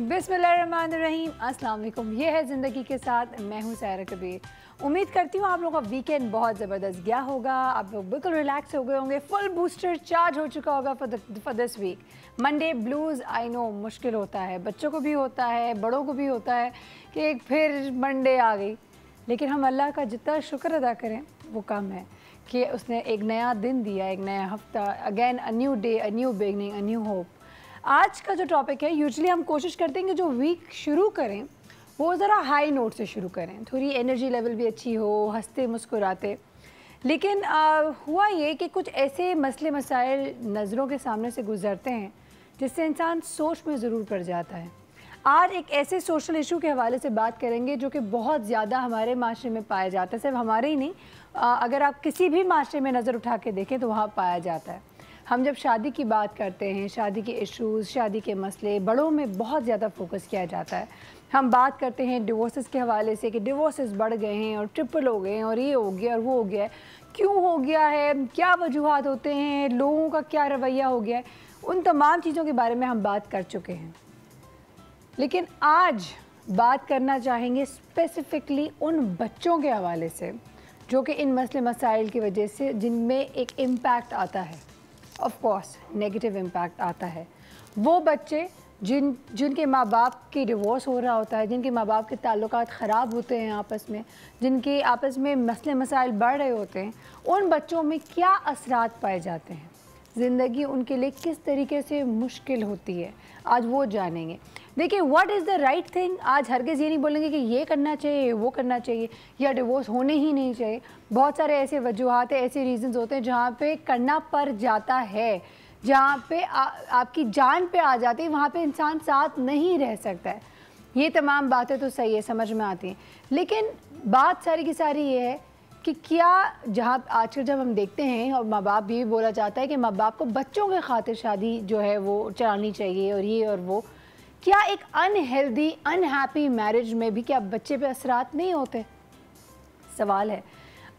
बिस्मिल्लाहिर्रहमानिर्रहीम, अस्सलाम वालेकुम। ये है ज़िंदगी के साथ, मैं हूँ सायरा कबीर। उम्मीद करती हूँ आप लोगों का वीकेंड बहुत ज़बरदस्त गया होगा, आप लोग बिल्कुल रिलैक्स हो गए होंगे, फुल बूस्टर चार्ज हो चुका होगा for this week. Monday blues I know मुश्किल होता है, बच्चों को भी होता है, बड़ों को भी होता है कि फिर मंडे आ गई, लेकिन हम अल्लाह का जितना शुक्र अदा करें वो कम है कि उसने एक नया दिन दिया, एक नया हफ्ता, again a new day, a new beginning, a new hope. आज का जो टॉपिक है, यूजुअली हम कोशिश करते हैं कि जो वीक शुरू करें वो ज़रा हाई नोट से शुरू करें, थोड़ी एनर्जी लेवल भी अच्छी हो, हंसते मुस्कुराते। लेकिन हुआ ये कि कुछ ऐसे मसले मसाइल नज़रों के सामने से गुज़रते हैं जिससे इंसान सोच में ज़रूर पड़ जाता है। आज एक ऐसे सोशल इशू के हवाले से बात करेंगे जो कि बहुत ज़्यादा हमारे माशरे में पाया जाता है, सिर्फ हमारे ही नहीं, अगर आप किसी भी माशरे में नज़र उठा के देखें तो वहाँ पाया जाता है। हम जब शादी की बात करते हैं, शादी के इश्यूज़, शादी के मसले, बड़ों में बहुत ज़्यादा फोकस किया जाता है। हम बात करते हैं डिवोर्सेस के हवाले से कि डिवोर्सेस बढ़ गए हैं और ट्रिपल हो गए हैं और ये हो गया और वो हो गया है, क्यों हो गया है, क्या वजूहात होते हैं, लोगों का क्या रवैया हो गया है, उन तमाम चीज़ों के बारे में हम बात कर चुके हैं। लेकिन आज बात करना चाहेंगे स्पेसिफ़िकली उन बच्चों के हवाले से जो कि इन मसले मसाइल की वजह से जिनमें एक इम्पैक्ट आता है, ऑफ कोर्स नेगेटिव इम्पैक्ट आता है। वो बच्चे जिनके माँ बाप की डिवोर्स हो रहा होता है, जिनके माँ बाप के ताल्लुकात ख़राब होते हैं आपस में, जिनके आपस में मसले मसाइल बढ़ रहे होते हैं, उन बच्चों में क्या असरात पाए जाते हैं, ज़िंदगी उनके लिए किस तरीके से मुश्किल होती है, आज वो जानेंगे। देखिए, what is the right thing. आज हरगिज़ ये नहीं बोलेंगे कि ये करना चाहिए, वो करना चाहिए या डिवोर्स होने ही नहीं चाहिए। बहुत सारे ऐसे वजूहात हैं, ऐसे रीज़न्स होते हैं जहाँ पे करना पड़ जाता है, जहाँ पे आपकी जान पे आ जाती है, वहाँ पे इंसान साथ नहीं रह सकता है। ये तमाम बातें तो सही है, समझ में आती हैं, लेकिन बात सारी की सारी ये है कि क्या जहाँ आजकल जब हम देखते हैं और माँ बाप भी बोला जाता है कि माँ बाप को बच्चों के खातिर शादी जो है वो चलानी चाहिए और ये और वो, क्या एक अनहेल्दी अनहैप्पी मैरिज में भी क्या बच्चे पे असरात नहीं होते? सवाल है।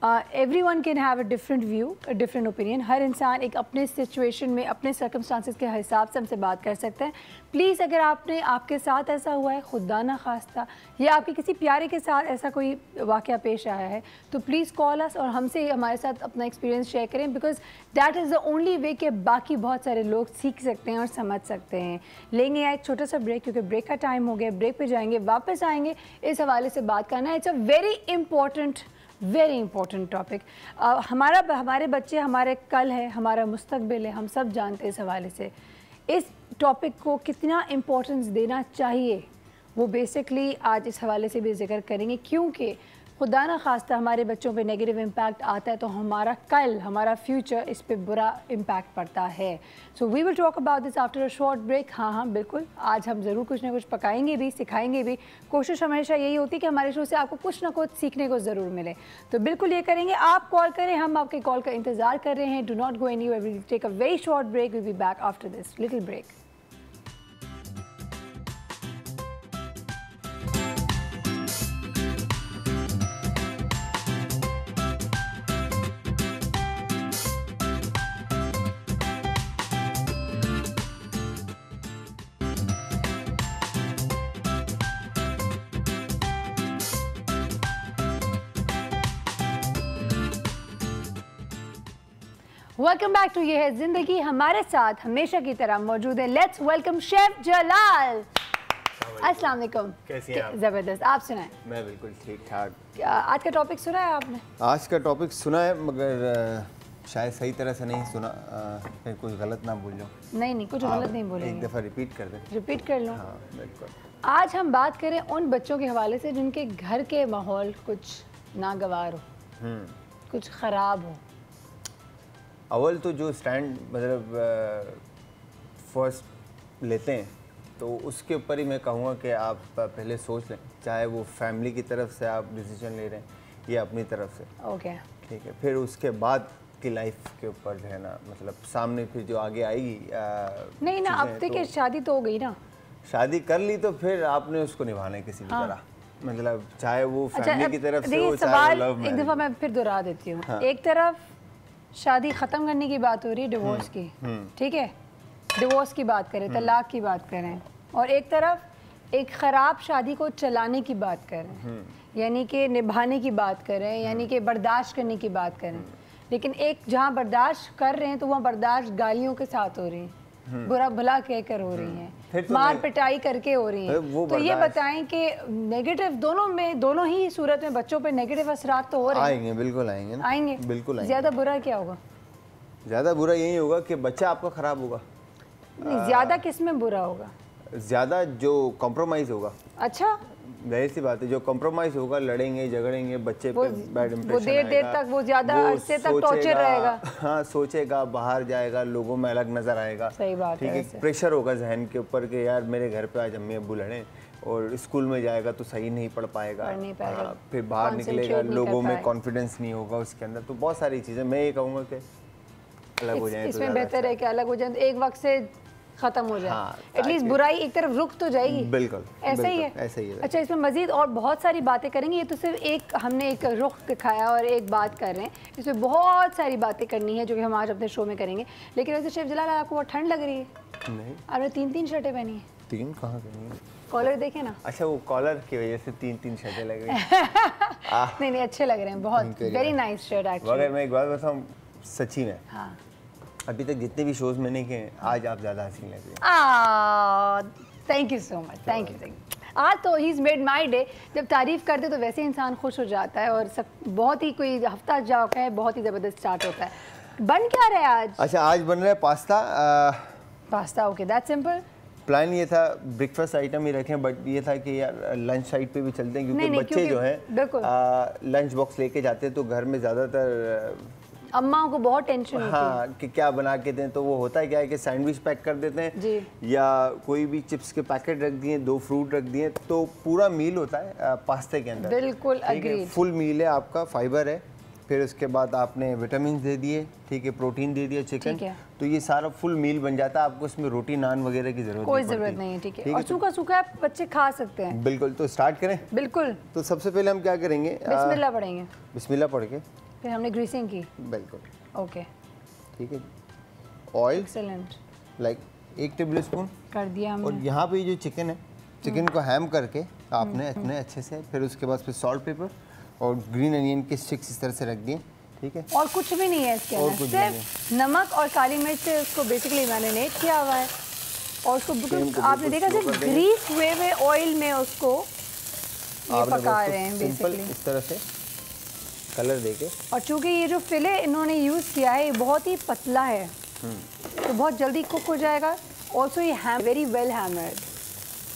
Everyone can have a different view, a different opinion. हर इंसान एक अपने सिचुएशन में, अपने सर्कमस्टांसिस के हिसाब से हमसे बात कर सकते हैं। प्लीज़, अगर आपके साथ ऐसा हुआ है, खुदा ना खास्ता, या आपके किसी प्यारे के साथ ऐसा कोई वाक़या पेश आया है, तो प्लीज़ कॉल अस और हमसे हमारे साथ अपना एक्सपीरियंस शेयर करें, because that is the only way कि बाकी बहुत सारे लोग सीख सकते हैं और समझ सकते हैं। लेंगे एक छोटा सा ब्रेक, क्योंकि ब्रेक का टाइम हो गया। ब्रेक पे जाएंगे, वापस आएंगे, इस हवाले से बात करना है। It's a very important topic. हमारे बच्चे हमारे कल है, हमारा मुस्तकबिल है, हम सब जानते हैं इस हवाले से। इस टॉपिक को कितना इम्पोर्टेंस देना चाहिए वो बेसिकली आज इस हवाले से भी जिक्र करेंगे, क्योंकि खुदा ना खास्ता हमारे बच्चों पे नेगेटिव इम्पैक्ट आता है तो हमारा कल, हमारा फ्यूचर, इस पे बुरा इम्पैक्ट पड़ता है। So we will talk about this after a short break. हाँ, बिल्कुल, आज हम ज़रूर कुछ ना कुछ पकाएंगे भी, सिखाएंगे भी। कोशिश हमेशा यही होती है कि हमारे शो से आपको कुछ ना कुछ सीखने को ज़रूर मिले, तो बिल्कुल ये करेंगे। आप कॉल करें, हम आपके कॉल का इंतज़ार कर रहे हैं। Do not go anywhere, we will take a very short break, we will be back after this little break. Welcome back to ये है ज़िंदगी। हमारे साथ हमेशा की तरह मौजूद है, लेट्स वेलकम शेफ जलाल। अस्सलाम वालेकुम। कैसी हैं आप? ज़बरदस्त, आप सुनाएं। मैं बिल्कुल ठीक ठाक। आज का टॉपिक सुना है आपने? आज का टॉपिक सुना है, मगर शायद सही तरह से नहीं सुना, कहीं कुछ गलत ना बोल जाऊँ। नहीं, कुछ गलत नहीं बोलेंगे। एक दफ़ा रिपीट कर दें। रिपीट कर लो। हाँ, बिल्कुल। आज हम बात करें उन बच्चों के हवाले से जिनके घर के माहौल कुछ नागवार हो, कुछ ख़राब हो। अव्वल तो जो स्टैंड मतलब फर्स्ट लेते हैं तो उसके ऊपर ही मैं कहूँगा कि आप पहले सोच लें, चाहे वो फैमिली की तरफ से आप डिसीजन ले रहे हैं या अपनी तरफ से। ओके, ठीक है। फिर उसके बाद की लाइफ के ऊपर जो है ना, मतलब सामने फिर जो आगे आएगी नहीं ना, अब देखिए शादी तो हो गई ना, शादी कर ली तो फिर आपने उसको निभाना है किसी भी तरह, मतलब चाहे वो फैमिली की तरफ से हो, चाहे लव मैरिज। एक दफ़ा मैं फिर दोहरा देती हूँ। हाँ। एक तरफ शादी ख़त्म करने की बात हो रही है, डिवोर्स की, ठीक है, डिवोर्स की बात करें, तलाक की बात करें, और एक तरफ एक ख़राब शादी को चलाने की बात कर रहे हैं, यानी कि निभाने की बात कर रहे हैं, यानी कि बर्दाश्त करने की बात कर रहे हैं। लेकिन एक जहाँ बर्दाश्त कर रहे हैं तो वहाँ बर्दाश्त गालियों के साथ हो रही है, बुरा भला कहकर हो रही हैं, तो मार पिटाई करके हो रही हैं। तो ये बताएं कि नेगेटिव दोनों ही सूरत में बच्चों पे नेगेटिव असरात तो हो रहे हैं। आएंगे, बिल्कुल आएंगे ना, आएंगे, बिल्कुल आएंगे। ज़्यादा बुरा क्या होगा? ज़्यादा बुरा यही होगा कि बच्चा आपका ख़राब होगा। ज़्यादा किस में बुरा होगा? ज़्यादा जो कॉम्प्रोमाइज़ होगा। अच्छा, जाहिर सी बात है, जो कॉम्प्रोमाइज़ होगा, लड़ेंगे झगड़ेंगे, बच्चे पे बैड इंप्रेशन वो देर तक, वो ज़्यादा अरसे तक टॉर्चर रहेगा। हाँ, सोचेगा, बाहर जाएगा, लोगों में अलग नज़र आएगा। सही बात ठीक है, प्रेशर होगा जहन के ऊपर कि यार मेरे घर पे आज अम्मी अब्बू लड़े, और स्कूल में जाएगा तो सही नहीं पढ़ पाएगा, फिर बाहर निकलेगा, लोगों में कॉन्फिडेंस नहीं होगा उसके अंदर। तो बहुत सारी चीज़ें, मैं ये कहूँगा कि अलग हो जाए। इसमें बेहतर है कि अलग हो जाए, तो एक वक्त से खत्म हो जाए, एटलीस्ट बुराई एक तरफ रुक तो जाएगी। बिल्कुल ऐसा ही है, ऐसा ही है। अच्छा, इसमें मजीद और बहुत सारी बातें करेंगे। ये तो सिर्फ हमने एक रुख दिखाया और एक बात कर रहे हैं, इसमें बहुत सारी बातें करनी है जो कि हम आज अपने शो में करेंगे। लेकिन वैसे शेफ जलाल, आपको बहुत ठंड लग रही है? नहीं, आपने 3-3 शर्टें पहनी है। 3 कहाँ पहनी है? कॉलर देखे ना। अच्छा, वो कॉलर की वजह से 3-3 शर्टें लग रही हैं। नहीं, अच्छे लग रहे हैं बहुत, वेरी नाइस शर्ट एक्चुअली। मगर मैं एक बात बताऊँ, सच्ची में हाँ, अभी तक जितने भी शोज मैंने किए, आज आप ज़्यादा हसीन लग रही हैं। Thank you so much, thank you. आज तो he is made my day. जब तारीफ़ करते तो वैसे इंसान खुश हो जाता है, और सब बहुत ही, कोई हफ्ता जाता है बहुत ही ज़बरदस्त स्टार्ट होता है। बन क्या रहा है आज? अच्छा, आज बन रहा है pasta. Pasta, okay, that simple. Plan ये था ब्रेकफास्ट आइटम ही रखें, बट ये था कि यार लंच साइड पे भी चलते हैं, क्योंकि बच्चे जो है लंच बॉक्स लेके जाते हैं, तो घर में ज़्यादातर अम्माओं को बहुत टेंशन होती है। हाँ, कि क्या बना के दें। तो वो होता है क्या है कि सैंडविच पैक कर देते हैं जी, या कोई भी चिप्स के पैकेट रख दिए, 2 फ्रूट रख दिए, तो पूरा मील होता है पास्ते के अंदर। बिल्कुल एग्रीड। फुल मील है आपका, फाइबर है, फिर उसके बाद आपने विटामिन दे दिए, ठीक है, प्रोटीन दे दिया, चिकन, तो ये सारा फुल मील बन जाता है। आपको इसमें रोटी नान वगैरह की कोई जरूरत नहीं है, ठीक है। और सूखा सूखा बच्चे खा सकते हैं। बिल्कुल, तो स्टार्ट करें। बिल्कुल। तो सबसे पहले हम क्या करेंगे, बिस्मिल्लाह पढ़ेंगे। बिस्मिल्लाह पढ़ के फिर हमने ग्रीसिंग की। बिल्कुल, ओके, ठीक है। Oil, excellent, like 1 table spoon कर दिया हमने। और यहाँ पे जो चिकन है, चिकन को हैम करके आपने इतने अच्छे से, फिर उसके बाद फिर सॉल्ट पेपर और ग्रीन अनियन के स्टिक्स इस तरह से रख दिए, ठीक है। और कुछ भी नहीं है इसके अंदर, सिर्फ नमक और काली मिर्च से उसको बेसिकली मैरिनेट किया हुआ है, और उसको बिल्कुल आपने देखा सिर्फ ग्रीस हुए हुए ऑयल में उसको ये पका रहे हैं बेसिकली इस तरह से कलर देके। और चूंकि ये जो फिले इन्होंने यूज़ किया है ये बहुत ही पतला है, तो बहुत जल्दी कुक हो जाएगा। ऑल्सो ये वेरी वेल हैमर्ड।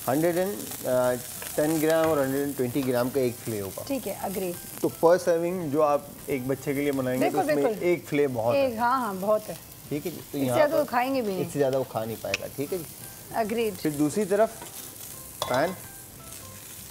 110 ग्राम और 120 ग्राम का एक फिले होगा, ठीक है, अग्री। तो पर सर्विंग जो आप एक बच्चे के लिए बनाएंगे तो उसमें एक फिले बहुत है। हाँ, बहुत है, ठीक है जी। तो यहाँ तो खाएंगे भी नहीं, इससे ज़्यादा वो खा नहीं पाएगा, ठीक है जी, अग्रीड। फिर दूसरी तरफ पैन।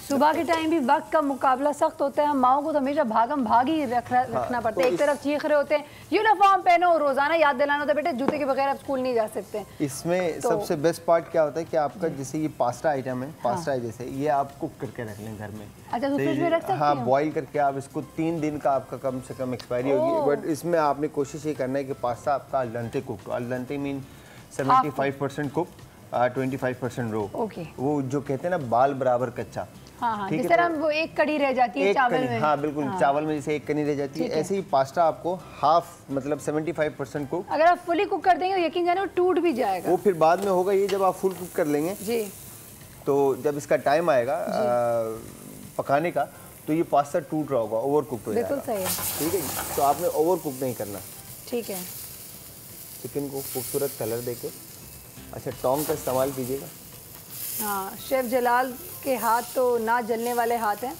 सुबह के टाइम भी वक्त का मुकाबला सख्त होता है, हम माओ को तो हमेशा भागम भाग ही रखना पड़ता है। एक तरफ चीख रहे होते हैं यूनिफॉर्म पहनो, रोजाना याद दिलाना होता है बेटे जूते के बगैर आप स्कूल नहीं जा सकते। इसमें तो सबसे बेस्ट पार्ट क्या होता है कि आपका जैसे ये पास्ता आइटम है, पास्ता है जैसे ये आप कुक करके रख लें घर में। अच्छा, तो फ्रिज में रख सकते हैं? हाँ, बॉईल करके आप इसको 3 दिन का आपका कम से कम एक्सपायरी होगी, बट इसमें आपने कोशिश ये करना है कि पास्ता आपका अल डेंटे कुक, अल डेंटे मीन 75% कुक, 25% रो। वो जो कहते हैं ना बाल बराबर कच्चा। हाँ, जिस तरह वो एक कड़ी रह जाती है चावल में। हाँ बिल्कुल, चावल में जैसे एक कड़ी रह जाती है, ऐसे ही पास्ता आपको हाफ मतलब 75% कुक। अगर आप फुली कुक कर देंगे यकीन जाने वो टूट भी जाएगा। वो फिर बाद में होगा ये जब आप फुल कुक कर लेंगे जी, तो जब इसका टाइम आएगा पकाने का तो ये पास्ता टूट रहा होगा, ओवर कुक हो जाएगा। बिल्कुल सही है, ठीक है। तो आपने ओवर कुक नहीं करना, ठीक है। चिकन को खूबसूरत कलर देके, अच्छा टोंग का इस्तेमाल कीजिएगा। हाँ, शेफ जलाल के हाथ तो ना जलने वाले हाथ हैं,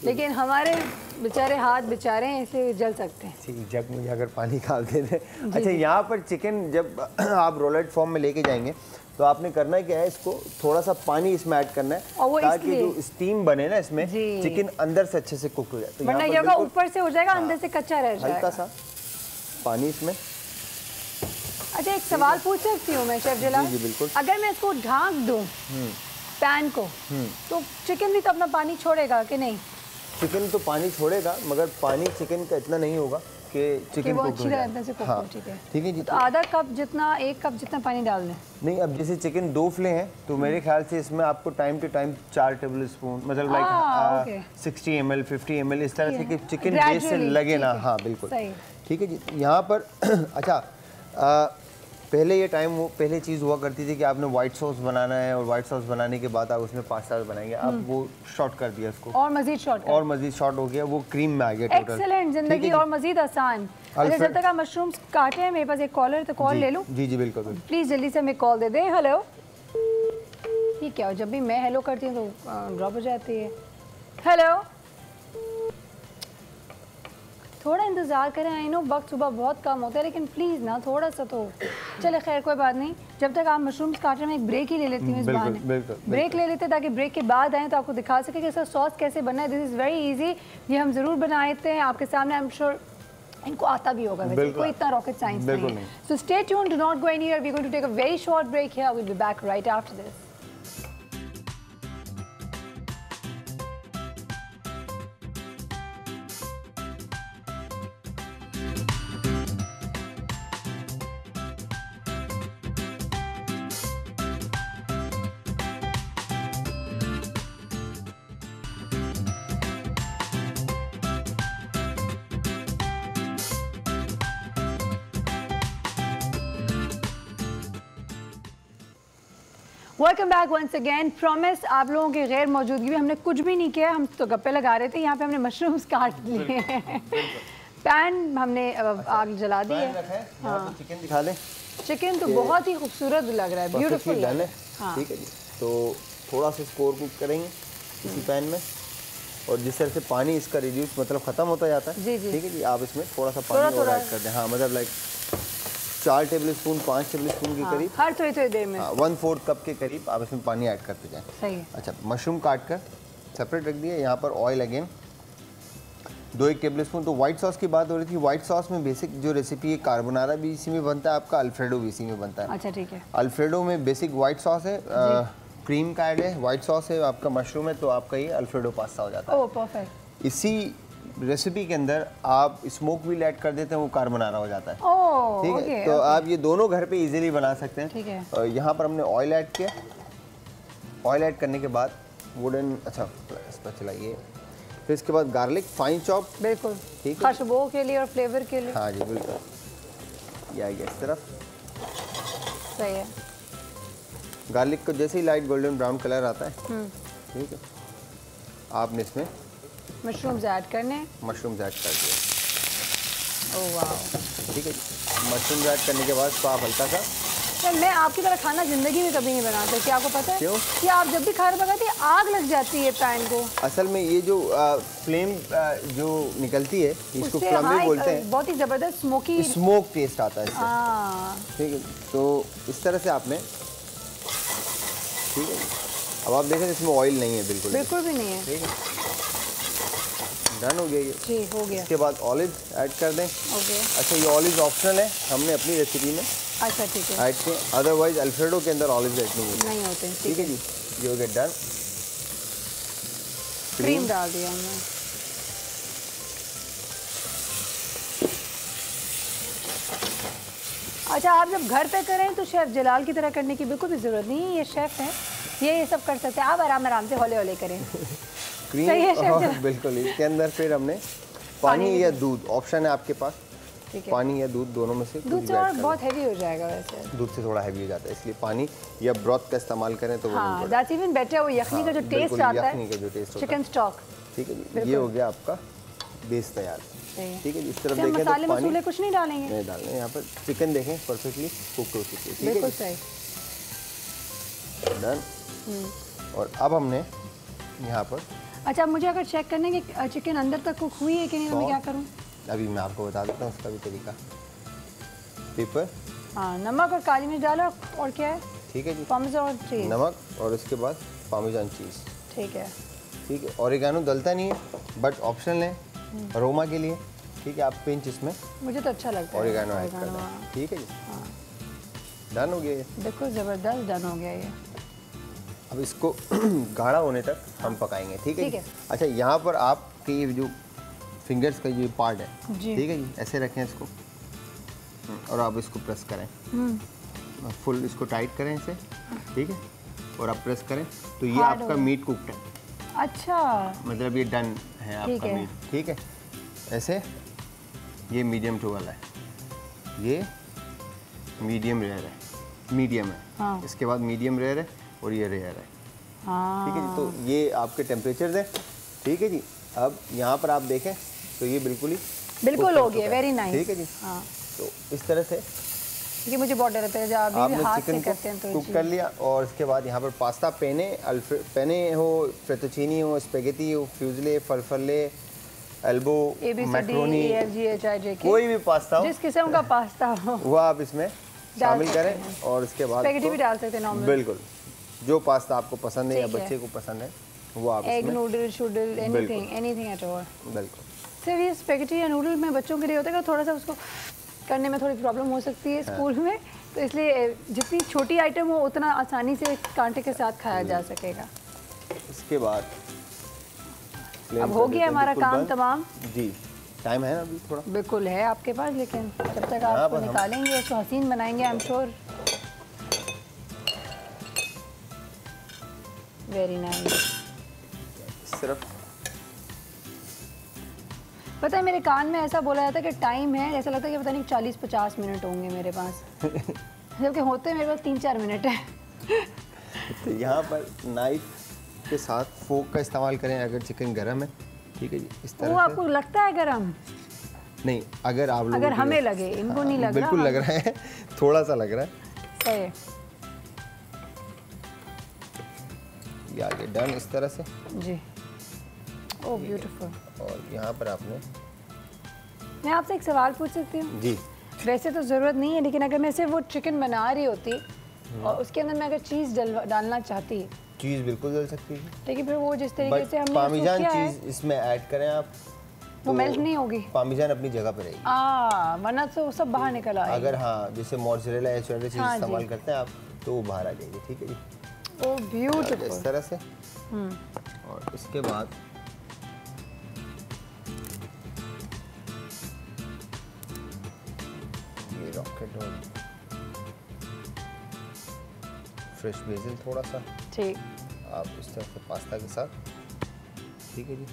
लेकिन हमारे बेचारे हाथ बेचारे हैं इसलिए जल सकते हैं। ठीक, जग मुझे अगर पानी खा दे दे। अच्छा, यहाँ पर चिकन जब आप रोलेट फॉर्म में लेके जाएंगे तो आपने करना क्या है, इसको थोड़ा सा पानी इसमें ऐड करना है, और ताकि जो स्टीम बने ना इसमें चिकन अंदर से अच्छे से कुक हो जाए। वरना क्या होगा, ऊपर से हो जाएगा, अंदर से कच्चा रह जाएगा। हल्का सा पानी इसमें। अच्छा, एक सवाल पूछ सकती हूँ मैं शेफ जलाल? जी बिल्कुल। अगर मैं इसको ढांक दूँ पैन को, तो चिकन भी तो अपना पानी छोड़ेगा कि नहीं? चिकन तो पानी छोड़ेगा, मगर पानी चिकन का इतना नहीं होगा कि चिकन वो कुक अच्छी हो तरह जाए। अंदर से कुक हाँ हो, ठीक है। ठीक है जी। तो आधा कप जितना, 1 कप जितना पानी डाल दें? नहीं, अब जैसे चिकन 2 फिले हैं तो मेरे ख्याल से इसमें आपको time to time 4 tablespoon मतलब लाइक 60 ml 50 ml इस तरह से कि चिकन बेस से लगे ना। हाँ बिल्कुल ठीक है जी। यहाँ पर अच्छा पहले ये पहले चीज़ हुआ करती थी कि आपने व्हाइट सॉस बनाना है और व्हाइट सॉस बनाने के बाद आप उसमें पास्ता बनाएंगे। आप वो शॉर्ट कर दिया उसको और मजीद शॉर्ट हो गया, वो क्रीम में आ गया टोटल। एक्सीलेंट, जिंदगी और मजीद आसान। अच्छा, जब तक आप मशरूम्स काटे हैं, मेरे पास एक कॉलर है तो कॉल ले लूं? जी जी बिल्कुल। प्लीज जल्दी से हमें कॉल दे दें। हेलो। ये क्या हो, जब भी मैं हेलो करती हूँ तो ड्रॉप हो जाती है। हेलो, थोड़ा इंतज़ार करें। आई नो वक्त सुबह बहुत कम होता है, लेकिन प्लीज़ ना थोड़ा सा तो। चले खैर कोई बात नहीं, जब तक आप मशरूम्स काट रहे हैं मैं एक ब्रेक ही ले लेती हूँ। इस बहाने ब्रेक ले लेते हैं ताकि ब्रेक के बाद आएँ तो आपको दिखा सके कि इसका सॉस कैसे बनना है। दिस इज़ वेरी ईजी, ये हम ज़रूर बनाते हैं आपके सामने। आई एम श्योर इनको आता भी होगा, वैसे कोई इतना रॉकेट साइंस नहीं है। So stay tuned, do not go anywhere, we are going to take a very short break here, we will be back right after this. Welcome back once again. Promise आप लोगों की गैर मौजूदगी में हमने कुछ भी नहीं किया, हम तो गप्पे लगा रहे थे। यहाँ पे हमने मशरूम्स काट लिए हैं। पैन हमने आग जला दी है। हाँ, चिकन दिखा दें। चिकन तो बहुत ही खूबसूरत लग रहा है, ब्यूटीफुल डन है। हाँ। ठीक है जी। तो थोड़ा सा इसको और कुक करेंगे इसी पैन में, और जिस तरह से पानी इसका रिड्यूस मतलब ख़त्म होता जाता है। जी जी। ठीक है जी। आप इसमें थोड़ा सा पानी और ऐड कर दें। हाँ मतलब like 4 table spoon 5 table spoon के करीब, हर थोड़ी देर में 1/4 कप के करीब आप इसमें पानी ऐड करते जाएं। सही है। अच्छा, मशरूम काट कर सेपरेट रख दिए। यहाँ पर ऑयल अगेन 2-1 टेबल स्पून। तो व्हाइट सॉस की बात हो रही थी। व्हाइट सॉस में बेसिक जो रेसिपी है, कार्बोनारा भी इसी में बनता है आपका, अल्फ्रेडो भी इसी में बनता है। अच्छा ठीक है। अल्फ्रेडो में बेसिक व्हाइट सॉस है, क्रीम का ऐड है, व्हाइट सॉस है, आपका मशरूम है, तो आपका ये अल्फ्रेडो पास्ता हो जाता है। ओह परफेक्ट। इसी रेसिपी के अंदर आप स्मोक व्हील ऐड कर देते हैं, वो कार्बोनारा हो जाता है। ओह ठीक है। तो आप ये दोनों घर पे इजीली बना सकते हैं। ठीक है। यहाँ पर हमने ऑयल ऐड किया। ऑयल ऐड करने के बाद वुडन, अच्छा इस पर चलाइए। फिर इसके बाद गार्लिक फाइन चॉप। बिल्कुल ठीक है, खुशबू के लिए और फ्लेवर के लिए। हाँ जी बिल्कुल। ये आइए इस तरफ। सही है। गार्लिक को जैसे ही लाइट गोल्डन ब्राउन कलर आता है, ठीक है, आपने इसमें मशरूम्स ऐड करने। मशरूम्स ऐड कर दिए। ओह वाह। ठीक है जी। मशरूम्स ऐड करने के बाद इसको आप हल्का सा, सर मैं आपकी तरह खाना जिंदगी में कभी नहीं बनाता, क्या आपको पता है? क्यों? कि आप जब भी खाना पकाते हैं आग लग जाती है पैन को। असल में ये जो फ्लेम जो निकलती है इसको फ्लैम्बे बोलते हैं। बहुत ही जबरदस्त स्मोक टेस्ट आता है इससे। हाँ ठीक है। तो इस तरह से आपने, ठीक है। अब आप देखें इसमें ऑयल नहीं है, बिल्कुल भी नहीं है। ठीक है, डन हो गया ये। जी हो गया। इसके बाद ऑलिव ऐड कर दें। ओके। अच्छा, ये ऑलिव ऑप्शनल है, हमने अपनी रेसिपी में अच्छा ठीक है ऐड किए, अदरवाइज अल्फ्रेडो के अंदर ऑलिव ऐड नहीं होते। ठीक है जी। ये हो गया डन। क्रीम डाल दिया हमने। अच्छा, आप जब घर पे करें तो शेफ जलाल की तरह करने की बिल्कुल भी जरूरत नहीं है, ये शेफ है, ये सब कर सकते हैं। आप आराम से हौले हौले करें। क्रीम और बिल्कुल इसके अंदर फिर हमने पानी या दूध ऑप्शन है आपके पास। पानी या दूध दोनों में से दूध से और बहुत हैवी हो जाएगा, वैसे दूध से थोड़ा हैवी हो जाता है, इसलिए पानी या ब्रॉथ का इस्तेमाल करें तो हाँ, दैट्स इवन बेटर। वो यखनी का जो टेस्ट आता है, यखनी का जो टेस्ट होता है, चिकन स्टॉक। ठीक है जी। ये हो गया आपका बेस तैयार। ठीक है जी। इस तरफ देखें तो मसाले मसूले कुछ नहीं डालेंगे, नहीं डालने। यहाँ पर चिकन देखें परफेक्टली कुक हो चुकी है। ठीक है, बिल्कुल सही, डन। और अब हमने यहाँ पर, अच्छा मुझे अगर चेक करने कि चिकन अंदर तक कुक हुई है कि नहीं, तो मैं क्या करूँ? अभी मैं आपको बता देता हूँ उसका भी तरीका। पेपर, हाँ, नमक और काली मिर्च डालो, और क्या है? ठीक है जी, पार्मेजान चीज़, नमक और उसके बाद पार्मेजान चीज़। ठीक है। ठीक है। ऑरिगेनो डलता नहीं है बट ऑप्शनल है अरोमा के लिए। ठीक है, आप पिंच इसमें मुझे तो अच्छा लगता है ऑरिगेनो ऐड कर दें। ठीक है जी। डन हो गया ये। देखो ज़बरदस्त डन हो गया ये। अब इसको गाढ़ा होने तक हम पकाएंगे। ठीक है। अच्छा, यहाँ पर आपके ये जो फिंगर्स का ये पार्ट है, जी। ठीक है जी। ऐसे रखें इसको और आप इसको प्रेस करें, फुल इसको टाइट करें इसे, ठीक है, और आप प्रेस करें तो ये Hard आपका हो। मीट कुकड है, अच्छा, मतलब ये डन है ठीक आपका है। मीट, ठीक है। ऐसे ये मीडियम टू वाला है, ये मीडियम रेयर है, मीडियम है, हाँ। इसके बाद मीडियम रेयर है और ये रेयर है, हाँ, ठीक है जी। तो ये आपके टेम्परेचर हैं, ठीक है जी। अब यहाँ पर आप देखें तो ये बिल्कुल बिल्कुल हो गया, वेरी नाइस। ठीक है जी। हाँ, तो इस तरह से ये मुझे बहुत डर लगता है जब अभी आपने भी हाथ से चिकन को करते हैं तो कुक जी। कर लिया और इसके बाद यहाँ पर पास्ता पेने हो, फेतुचीनी हो, स्पेगेटी हो, फ्यूजले, फलफले, एल्बो, मैक्रोनी, ABCDEFGHIJK, कोई भी पास्ता हो, जिस किस्म का पास्ता हो, वो आप इसमें शामिल सकते करें हैं। और उसके बाद स्पेगेटी भी इसको- डाल सकते हैं नॉर्मल, बिल्कुल, जो पास्ता आपको पसंद है या ठीक है। बच्चे को पसंद है वो आप एग इसमें नूडल शूडल बिल्कुल। Anything at all. बिल्कुल सर ये स्पेगेटी या नूडल में बच्चों के लिए होता है कि थोड़ा सा उसको करने में थोड़ी प्रॉब्लम हो सकती है स्कूल में, तो इसलिए जितनी छोटी आइटम हो उतना आसानी से कांटे के साथ खाया जा सकेगा। इसके बाद अब हो गया हमारा काम तमाम जी। टाइम है ना अभी थोड़ा, बिल्कुल है आपके पास, लेकिन जब तक यहाँ आप पर हम- निकालेंगे उसको हसीन बनाएंगे, आई एम श्योर। Very nice. सिर्फ पता है मेरे कान में ऐसा बोला जाता है कि टाइम है, ऐसा लगता है कि पता नहीं 40-50 मिनट होंगे मेरे पास, जबकि होते मेरे पास 3-4 मिनट है। तो यहाँ पर नाइफ के साथ फोक का इस्तेमाल करें अगर चिकन गर्म है, ठीक है जी। इस वो तरह आपको लगता है गरम? से नहीं, अगर आप लोगों अगर को हमें लगे, इनको नहीं लग रहा। बिल्कुल लग रहा है, थोड़ा सा लग रहा है। सही है। ये आगे डन इस तरह से। जी, ओह ब्यूटीफुल। और यहाँ पर आपने मैं आपसे एक सवाल पूछ सकती हूँ? जी वैसे तो ज़रूरत नहीं है, लेकिन अगर मैं सिर्फ वो चिकन बना रही होती और उसके अंदर मैं अगर चीज़ डालना चाहती, चीज़ बिल्कुल डल सकती है, लेकिन फिर वो जिस तरीके बट से हमने पामिजान इसको किया है, चीज़ इसमें ऐड करें आप वो मेल्ट नहीं होगी। पामिजान अपनी जगह पे रहेगी। वरना तो सब बाहर निकल आएगा। अगर हाँ जैसे मोज़रेला या चीज़ हाँ जी। इस्तेमाल करते हैं आप तो वो बाहर आ जाएगी, ठीक है जी। ओह इस ब्यूटीफुल। तरह से। और इसके बाद ये रॉकेट और फ्रेश बेसिल थोड़ा सा ठीक, आप इस तरह से पास्ता के साथ, ठीक है जी,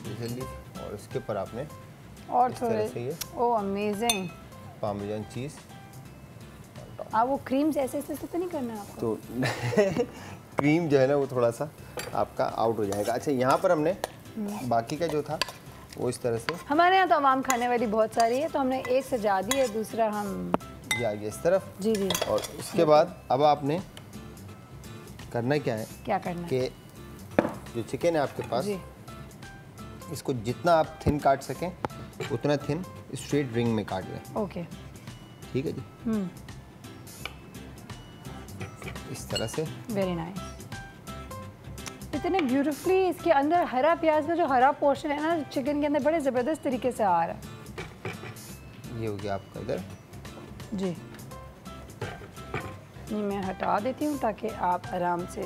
बेसिल लीफ और इसके ऊपर आपने और इस तरह थोड़े, से ये ओह अमेजिंग। पार्मेजान चीज़ आप वो क्रीम्स ऐसे ऐसे तो नहीं करना आपको? तो क्रीम जो है ना वो थोड़ा सा आपका आउट हो जाएगा। अच्छा यहाँ पर हमने बाकी का जो था वो इस तरह से हमारे यहाँ तो आवाम खाने वाली बहुत सारी है, तो हमने एक सजा दी है, दूसरा हम ये आ गया इस तरफ। जी जी। और उसके बाद अब आपने करना क्या है क्या करना है? कि जो चिकन है आपके पास, जी इसको जितना आप थिन काट सकें उतना थिन स्ट्रेट रिंग में काट लें, ओके। ठीक है जी। इस तरह से वेरी नाइस। इतने ब्यूटीफुली इसके अंदर हरा प्याज का जो हरा पोर्शन है ना चिकन के अंदर, बड़े ज़बरदस्त तरीके से आ रहा है। ये हो गया आपका इधर। जी, ये मैं हटा देती हूँ ताकि आप आराम से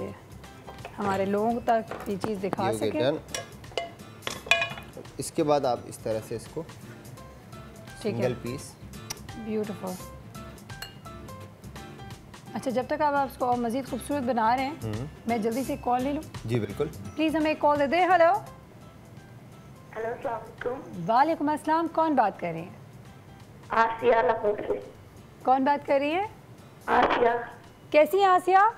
हमारे लोगों तक ये चीज़ दिखा ये हो गया सकें। डन। इसके बाद आप इस तरह से इसको ठीक है, सिंगल पीस। ब्यूटीफुल। अच्छा, जब तक आप इसको और मज़ीद खूबसूरत बना रहे हैं, मैं जल्दी से एक कॉल ले लूँ? जी बिल्कुल। प्लीज़ हमें एक कॉल दे दें। हेलो। हेलो, अस्सलाम वालेकुम। वालेकुम अस्सलाम। कौन बात कर रही है? आसिया लाहौर से। कौन बात कर रही है? आसिया। कैसी हैं आसिया?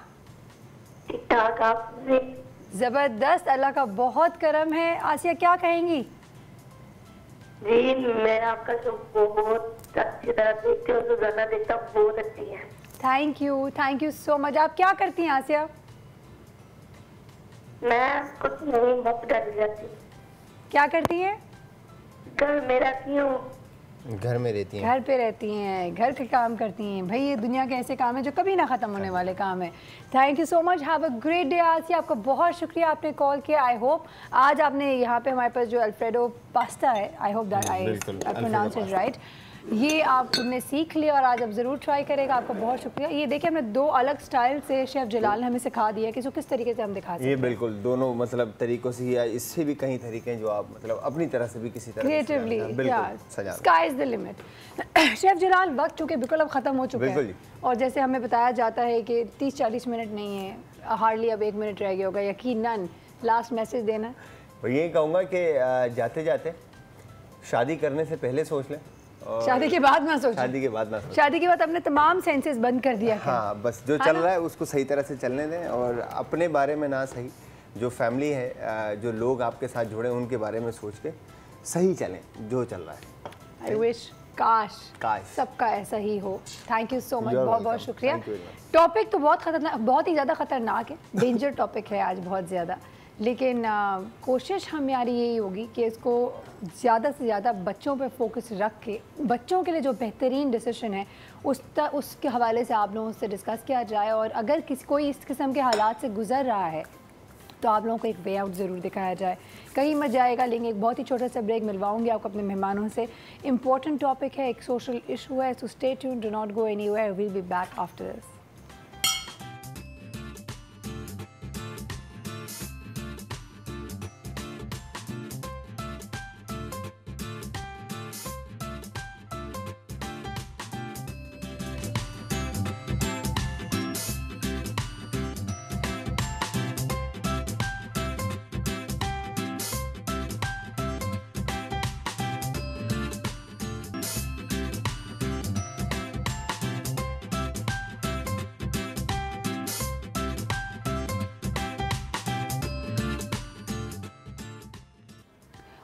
ठीक ठाक, आप जी? ज़बरदस्त, अल्लाह का बहुत करम है। आसिया क्या कहेंगी? जी, मैं आपका शो बहुत अच्छी तरह देखती हूँ, रोजाना देखता हूँ, बहुत अच्छी है। Thank you so much. आप क्या करती हैं आसिया? मैं कुछ नहीं, वक्त कर जाती हूँ, क्या करती हैं? घर में रहती हूँ। घर में रहती हैं? घर पे रहती हैं, घर के काम करती हैं। भाई ये दुनिया के ऐसे काम है जो कभी ना ख़त्म होने वाले काम है। Thank you so much. Have a great day Asiya. आपका बहुत शुक्रिया, आपने कॉल किया। आई होप आज आपने यहाँ पे हमारे पास जो अल्फ्रेडो पास्ता है, आई होप दैट आई बिल्कुल, प्रोनाउंस इट राइट, ये आपने सीख लिया और आज आप ज़रूर ट्राई करेगा। आपका बहुत शुक्रिया। ये देखिए हमने दो अलग स्टाइल से शेफ़ जलाल ने हमें सिखा दिया कि इसको किस तरीके से हम दिखा सकते हैं। ये बिल्कुल दोनों मतलब तरीक़ों से, या इससे भी कई तरीके हैं जो आप मतलब अपनी तरह से भी किसी तरह क्रिएटिवली सजा। Sky is the limit. Chef Jalal, वक्त चूँकि बिल्कुल अब ख़त्म हो चुका है और जैसे हमें बताया जाता है कि 30-40 मिनट नहीं है, हार्डली अब 1 मिनट रह गया होगा। यकीनन लास्ट मैसेज देना। और यही कहूँगा कि जाते जाते शादी करने से पहले सोच लें, और शादी के बाद ना सोचें। शादी के बाद ना सोचें। शादी के बाद अपने तमाम सेंसेस बंद कर दिया। हाँ, बस जो चल रहा है उसको सही तरह से चलने दें, और अपने बारे में ना सही, जो फैमिली है, जो लोग आपके साथ जुड़े हैं उनके बारे में सोच के सही चलें जो चल रहा है। आई विश काश सबका ऐसा ही हो। थैंक यू सो मच, बहुत बहुत शुक्रिया। टॉपिक तो बहुत खतरनाक, बहुत ही ज़्यादा खतरनाक है, डेंजर टॉपिक है आज बहुत ज़्यादा, लेकिन कोशिश हमारी यही होगी कि इसको ज़्यादा से ज़्यादा बच्चों पे फोकस रख के बच्चों के लिए जो बेहतरीन डिसीजन है उसके हवाले से आप लोगों से डिस्कस किया जाए। और अगर कोई इस किस्म के हालात से गुज़र रहा है तो आप लोगों को एक वे आउट ज़रूर दिखाया जाए। कहीं मत जाएगा, लेंगे एक बहुत ही छोटा सा ब्रेक, मिलवाऊंगी आपको अपने मेहमानों से। इंपॉर्टेंट टॉपिक है, एक सोशल इशू है, so stay tuned, do not go anywhere, we will be back after this.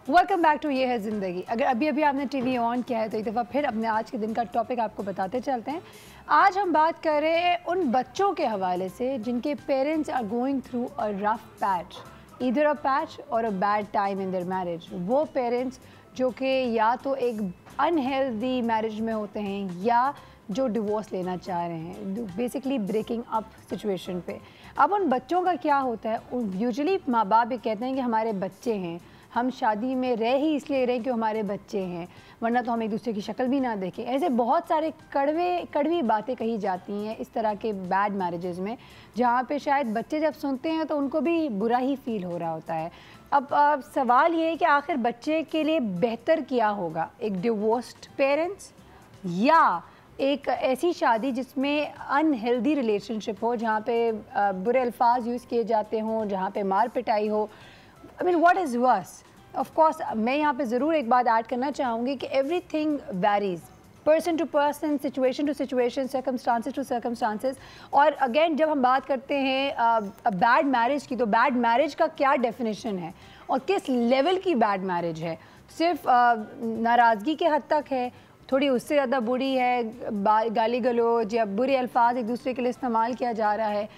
Welcome back to ये है ज़िंदगी। अगर अभी अभी आपने टीवी ऑन किया है तो एक दफ़ा फिर अपने आज के दिन का टॉपिक आपको बताते चलते हैं। आज हम बात कर रहे हैं उन बच्चों के हवाले से जिनके parents are going through a rough patch, either a patch और a bad time in their marriage. वो पेरेंट्स जो कि या तो एक अनहेल्दी मैरिज में होते हैं या जो डिवोर्स लेना चाह रहे हैं, बेसिकली ब्रेकिंग अप सिचुएशन पे। अब उन बच्चों का क्या होता है, यूजुअली माँ बाप ये कहते हैं कि हमारे बच्चे हैं, हम शादी में रह ही इसलिए रहे कि हमारे बच्चे हैं, वरना तो हम एक दूसरे की शक्ल भी ना देखें। ऐसे बहुत सारे कड़वी बातें कही जाती हैं इस तरह के बैड मैरिजेज़ में, जहाँ पे शायद बच्चे जब सुनते हैं तो उनको भी बुरा ही फील हो रहा होता है। अब सवाल ये है कि आखिर बच्चे के लिए बेहतर क्या होगा, एक डिवोर्स्ड पेरेंट्स या एक ऐसी शादी जिसमें अनहेल्दी रिलेशनशिप हो, जहाँ पे बुरे अल्फाज यूज़ किए जाते हों, जहाँ पे मार पिटाई हो। I mean, what is worse? Of course, मैं यहाँ पे ज़रूर एक बात ऐड करना चाहूँगी कि everything varies, person to person, situation to situation, circumstances to circumstances। और अगेन जब हम बात करते हैं बैड मैरिज की, तो बैड मैरिज का क्या डेफिनेशन है और किस लेवल की बैड मैरिज है। सिर्फ नाराज़गी के हद तक है, थोड़ी उससे ज़्यादा बुरी है, गाली गलौज या बुरे अल्फाज एक दूसरे के लिए इस्तेमाल किया जा रहा है।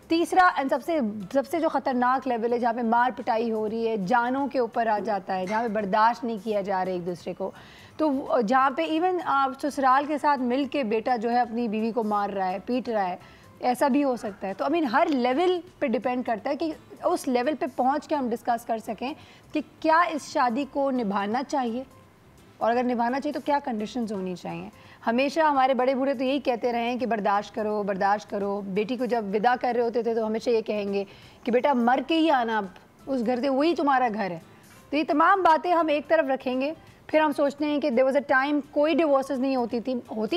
तीसरा एंड सबसे जो ख़तरनाक लेवल है, जहाँ पे मार पिटाई हो रही है, जानों के ऊपर आ जाता है, जहाँ पे बर्दाश्त नहीं किया जा रहा है एक दूसरे को, तो जहाँ पे इवन ससुराल के साथ मिल के बेटा जो है अपनी बीवी को मार रहा है, पीट रहा है, ऐसा भी हो सकता है। तो आई मीन हर लेवल पे डिपेंड करता है कि उस लेवल पे पहुँच के हम डिस्कस कर सकें कि क्या इस शादी को निभाना चाहिए, और अगर निभाना चाहिए तो क्या कंडीशंस होनी चाहिए। हमेशा हमारे बड़े बूढ़े तो यही कहते रहे हैं कि बर्दाश्त करो बर्दाश्त करो। बेटी को जब विदा कर रहे होते थे तो हमेशा ये कहेंगे कि बेटा मर के ही आना उस घर से, वही तुम्हारा घर है। तो ये तमाम बातें हम एक तरफ रखेंगे, फिर हम सोचते हैं कि देयर वाज अ टाइम कोई डिवोर्सेस नहीं होती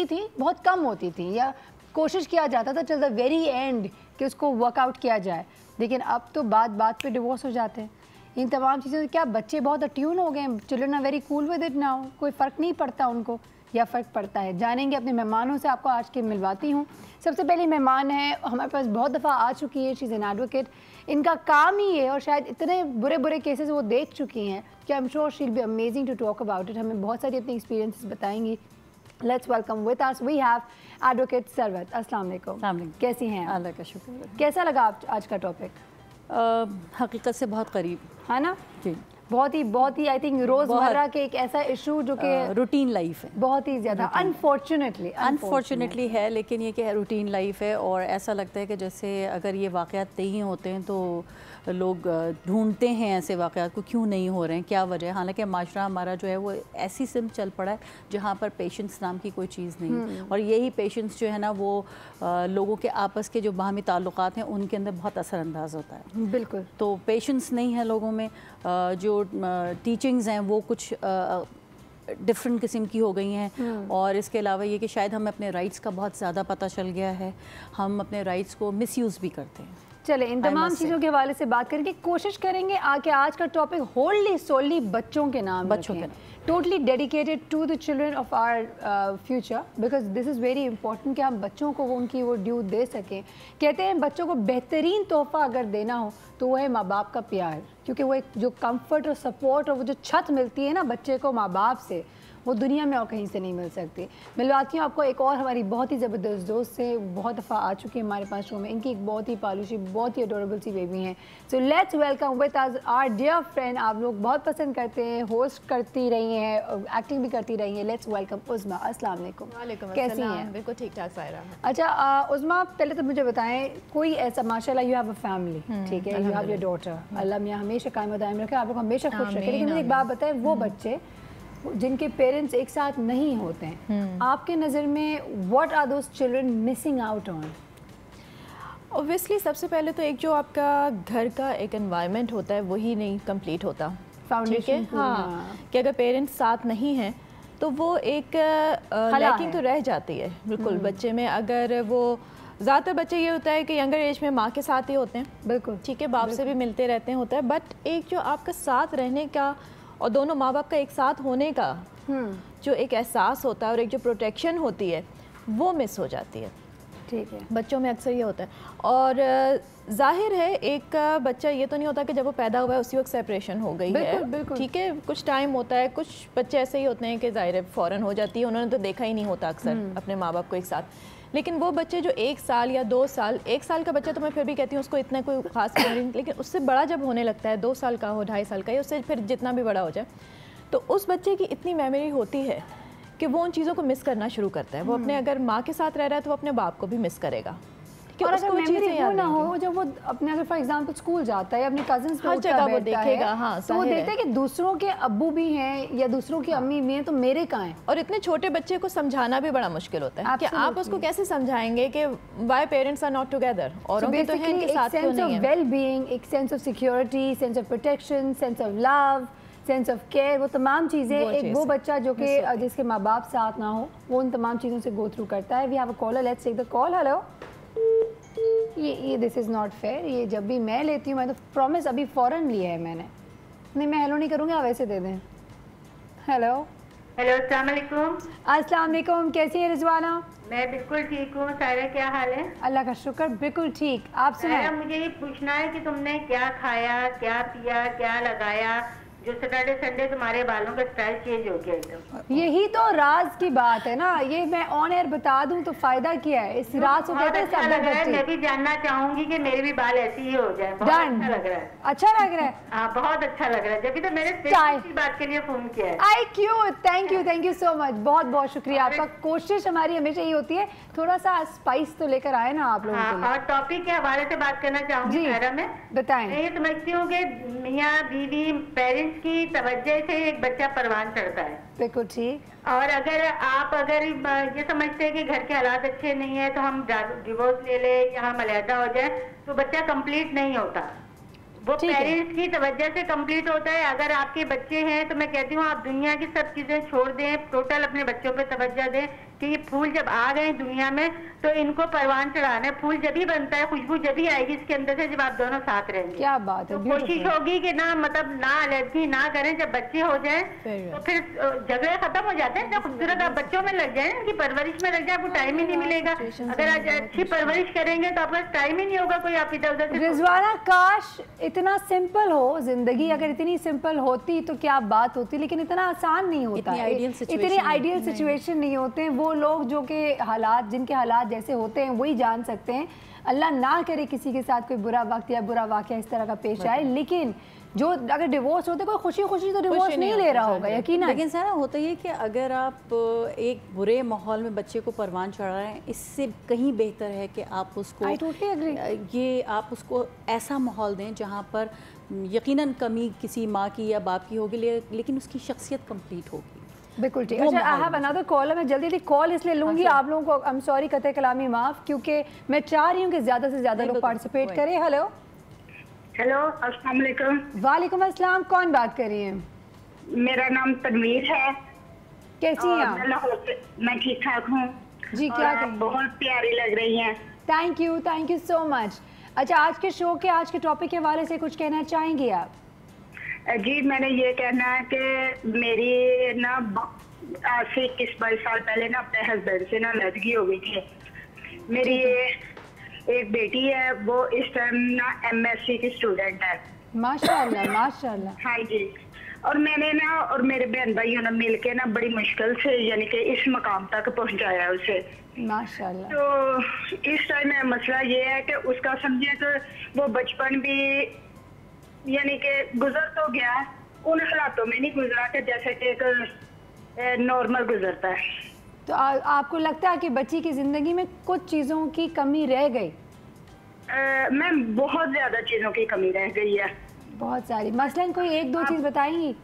थी, बहुत कम होती थी, या कोशिश किया जाता था टिल द वेरी एंड कि उसको वर्कआउट किया जाए। लेकिन अब तो बात पे डिवोर्स हो जाते हैं। इन तमाम चीज़ों से क्या बच्चे बहुत अट्यून हो गए हैं, children are very cool with it now, कोई फ़र्क नहीं पड़ता उनको या फ़र्क पड़ता है। जानेंगे अपने मेहमानों से, आपको आज के मिलवाती हूँ। सबसे पहले मेहमान है हमारे पास, बहुत दफ़ा आ चुकी है, शी इज़ एन एडवोकेट। इनका काम ही है और शायद इतने बुरे केसेस वो देख चुकी हैं कि I am sure she will be amazing to talk about it. हमें बहुत सारी अपनी एक्सपीरियंसेस बताएंगी। Let's welcome with us we have advocate Sarwat. अस्सलाम वालेकुम, कैसी हैं? अल्लाह का शुक्र। कैसा लगा आज का टॉपिक? हकीकत से बहुत करीब है ना जी। बहुत ही आई थिंक रोजमर्रा के एक ऐसा इशू जो कि रूटीन लाइफ है, बहुत ही ज़्यादा अनफॉर्चुनेटली है, लेकिन ये कि रूटीन लाइफ है। और ऐसा लगता है कि जैसे अगर ये वाक़यात नहीं होते हैं तो लोग ढूंढते हैं ऐसे वाक़यात को, क्यों नहीं हो रहे हैं, क्या वजह है। हालांकि माशरा हमारा जो है वो ऐसी सिम चल पड़ा है जहाँ पर पेशेंस नाम की कोई चीज़ नहीं है। और यही पेशेंस जो है ना वो लोगों के आपस के जो बाहमी ताल्लुकात हैं उनके अंदर बहुत असरअंदाज होता है। बिल्कुल। तो पेशेंस नहीं है लोगों में, जो टीचिंग्स हैं वो कुछ डिफरेंट किस्म की हो गई हैं। और इसके अलावा ये कि शायद हमें अपने राइट्स का बहुत ज़्यादा पता चल गया है, हम अपने राइट्स को मिसयूज़ भी करते हैं। चले इन तमाम चीज़ों के हवाले से बात करेंगे, कोशिश करेंगे आके आज का टॉपिक होल्डली सोलली बच्चों के नाम, बच्चों के totally dedicated to the children of our future, because this is very important कि हम बच्चों को वो उनकी वो ड्यू दे सकें। कहते हैं बच्चों को बेहतरीन तोहफा अगर देना हो तो वो है माँ बाप का प्यार, क्योंकि वो एक जो कंफर्ट और सपोर्ट और वो जो छत मिलती है ना बच्चे को माँ बाप से, वो दुनिया में और कहीं से नहीं मिल सकती। मिलवाती हूँ आपको एक और हमारी बहुत ही ज़बरदस्त दोस्त से, बहुत दफ़ा आ चुकी है हमारे पास शो में। इनकी एक बहुत ही पालूशी, बहुत ही अडोरेबल सी बेबी हैं। So let's welcome with us our dear friend, आप लोग बहुत पसंद करते हैं, होस्ट करती रही हैं, एक्टिंग भी करती रही हैं। लेट्स वेलकम उज़्मा। अस्सलाम वालेकुम, कैसी हैं? बिल्कुल ठीक ठाक सायरा। अच्छा उज़्मा, पहले तो मुझे बताएं, कोई ऐसा माशाल्लाह यू हैव अ फैमिली, ठीक है, यू हैव योर डॉटर, अल्लाह मियाँ हमेशा कायम दायम रखे, आप लोग हमेशा खुश रखें। लेकिन मुझे एक बात बताएं, वो बच्चे जिनके पेरेंट्स एक साथ नहीं होते हैं, आपके नज़र में what are those children missing out on? Obviously सबसे पहले तो एक जो आपका घर का एक एनवायरनमेंट होता है वही नहीं कंप्लीट होता, ठीक है। हाँ, कि अगर पेरेंट्स साथ नहीं हैं तो वो एक लैकिंग तो रह जाती है बिल्कुल बच्चे में। अगर वो ज़्यादातर बच्चे ये होता है कि यंगर एज में माँ के साथ ही होते हैं, बिल्कुल ठीक है, बाप से भी मिलते रहते हैं होता है, बट एक जो आपका साथ रहने का और दोनों माँ बाप का एक साथ होने का जो एक एहसास होता है और एक जो प्रोटेक्शन होती है वो मिस हो जाती है, ठीक है। बच्चों में अक्सर ये होता है। और जाहिर है एक बच्चा ये तो नहीं होता कि जब वो पैदा हुआ है उसी वक्त सेपरेशन हो गई है, ठीक है, कुछ टाइम होता है। कुछ बच्चे ऐसे ही होते हैं कि जाहिर है फ़ौरन हो जाती है, उन्होंने तो देखा ही नहीं होता अक्सर अपने माँ बाप को एक साथ। लेकिन वो बच्चे जो 1 साल या 2 साल, 1 साल का बच्चा तो मैं फिर भी कहती हूँ उसको इतना कोई खास नहीं, लेकिन उससे बड़ा जब होने लगता है, 2 साल का हो, 2.5 साल का, या उससे फिर जितना भी बड़ा हो जाए, तो उस बच्चे की इतनी मेमोरी होती है कि वो उन चीज़ों को मिस करना शुरू करता है। वो अपने अगर माँ के साथ रह रहा है तो वो अपने बाप को भी मिस करेगा। और अगर मेमोरी वो ना हो, जब वो अपने अगर फॉर एग्जांपल स्कूल जाता है, अपने कजिन्स हर जगह वो देखेगा, हाँ, तो वो देखते हैं कि दूसरों के अब्बू भी हैं या दूसरों की अम्मी भी हैं, तो मेरे कहाँ हैं। और इतने छोटे बच्चे को समझाना भी बड़ा मुश्किल होता है कि आप उसको कैसे समझाएंगे कि why parents are not together, और उनके तो हैं कि साथ क्यों नहीं है। वेल बीइंग, एक sense of security, sense of protection, sense of love, sense of care, वो तमाम चीज़ें एक वो बच्चा जो कि जिसके माँ बाप साथ ना हो, वो उन तमाम चीज़ों से गो थ्रू करता है। We have a caller, let's take the call. Hello. ये दिस इज़ नॉट फेयर। ये जब भी मैं लेती हूँ, मैं तो प्रॉमिस अभी फ़ौरन लिया है मैंने, नहीं मैं हेलो नहीं करूँगी, आप ऐसे दे दें। हेलो। हेलो, अस्सलाम वालेकुम। अस्सलाम वालेकुम, कैसी है रिजवाना? मैं बिल्कुल ठीक हूँ। सायरा क्या हाल है? अल्लाह का शुक्र, बिल्कुल ठीक। आप सुनाएं। मुझे ये पूछना है कि तुमने क्या खाया, क्या पिया, क्या लगाया, जो सैटरडे संडे तुम्हारे बालों का स्टाइल चेंज हो गया एकदम। यही तो राज की बात है ना, ये मैं ऑन एयर बता दूं तो फायदा क्या है, इस राज को कहते हैं। अच्छा लग रहा है, मैं भी जानना चाहूंगी कि मेरे भी बाल ऐसे ही हो जाए। बहुत अच्छा लग रहा है। अच्छा लग रहा है? हाँ, बहुत अच्छा लग रहा है। जब भी तो मैंने इसी बात के लिए फोन किया है। आई क्यों, थैंक यू सो मच, बहुत बहुत शुक्रिया आपका। कोशिश हमारी हमेशा यही होती है, थोड़ा सा स्पाइस तो लेकर आए ना आप लोगों के लिए। और टॉपिक के हवाले से बात करना चाहूंगी सायरा में। बताएं। मैं ये समझती हूँ कि मियाँ बीवी पेरेंट्स की तवज्जो से एक बच्चा परवान चढ़ता है। बिल्कुल ठीक। और अगर आप ये समझते हैं कि घर के हालात अच्छे नहीं है तो हम डिवोर्स ले ले या हम अलहदा हो जाए, तो बच्चा कंप्लीट नहीं होता। वो पेरेंट्स की तवज्जो से कंप्लीट होता है। अगर आपके बच्चे हैं तो मैं कहती हूँ आप दुनिया की सब चीजें छोड़ दें, टोटल अपने बच्चों पे तवज्जो दें कि ये फूल जब आ गए दुनिया में तो इनको परवान चढ़ाना है। फूल जब ही बनता है, खुशबू जब ही आएगी इसके अंदर से, जब आप दोनों साथ रहेंगे। क्या बात है। तो कोशिश होगी कि ना मतलब ना अलग ना करें। जब बच्चे हो जाए तो फिर झगड़े खत्म हो जाते हैं। जब खूबसूरत आप बच्चों में लग जाए, उनकी परवरिश में लग जाए, आपको टाइम ही नहीं मिलेगा। अगर आज अच्छी परवरिश करेंगे तो आपका टाइम ही नहीं होगा कोई आप इधर उधर से। रिजवाना, काश इतना सिंपल हो जिंदगी, अगर इतनी सिंपल होती तो क्या बात होती, लेकिन इतना आसान नहीं होता। इतनी आइडियल सिचुएशन नहीं होते हैं। वो लोग जो कि हालात, जिनके हालात जैसे होते हैं वही जान सकते हैं। अल्लाह ना करे किसी के साथ कोई बुरा वक्त या बुरा वाक़या इस तरह का पेश आए, लेकिन जो अगर डिवोर्स होते कोई खुशी खुशी तो डिवोर्स नहीं ले रहा होगा यकीन। लेकिन सारा होता ये कि अगर आप एक बुरे माहौल में बच्चे को परवान चढ़ा रहे हैं, इससे कहीं बेहतर है कि आप उसको ये आप उसको ऐसा माहौल दें जहाँ पर यकीनन कमी किसी माँ की या बाप की होगी, लेकिन उसकी शख्सियत कंप्लीट होगी। बिल्कुल ठीक। अच्छा, आई हैव अनदर कॉलर, मैं जल्दी कॉल इसलिए लूँगी आप लोगों को, आई एम सॉरी कतई कलामी माफ़, क्योंकि मैं चाह रही हूँ कि ज़्यादा से ज़्यादा लोग पार्टिसिपेट करें। हेलो हेलो, अस्सलाम वालेकुम। वालेकुम अस्सलाम, कौन बात कर रही है? मेरा नाम तनवीर है। कैसी हैं आप? मैं ठीक ठाक हूँ जी। क्या बहुत प्यारी लग रही हैं। Thank you so much. अच्छा, आज के शो के आज के टॉपिक के हवाले से कुछ कहना चाहेंगी आप? जी, मैंने ये कहना है कि मेरी ना आज से 21-22 साल पहले ना अपने हस्बैंड से ना लड़की हो गई थी। मेरी एक बेटी है, वो इस टाइम ना MSc की स्टूडेंट है। माशाल्लाह माशाल्लाह। हाँ जी। और मैंने ना और मेरे बहन भाइयों ने मिलके ना बड़ी मुश्किल से यानी कि इस मकाम तक पहुंचाया उसे। माशाल्लाह। तो इस टाइम में मसला ये है कि उसका समझिए तो वो बचपन भी यानी कि गुजर तो गया, उन हालातों में नहीं गुजरा कि जैसे कि एक नॉर्मल गुजरता है। तो आपको लगता है कि बच्ची की ज़िंदगी में कुछ चीज़ों की कमी रह गई? मैम, बहुत ज़्यादा चीज़ों की कमी रह गई है। बहुत सारी, मसलन कोई एक दो चीज़ बताएंगी?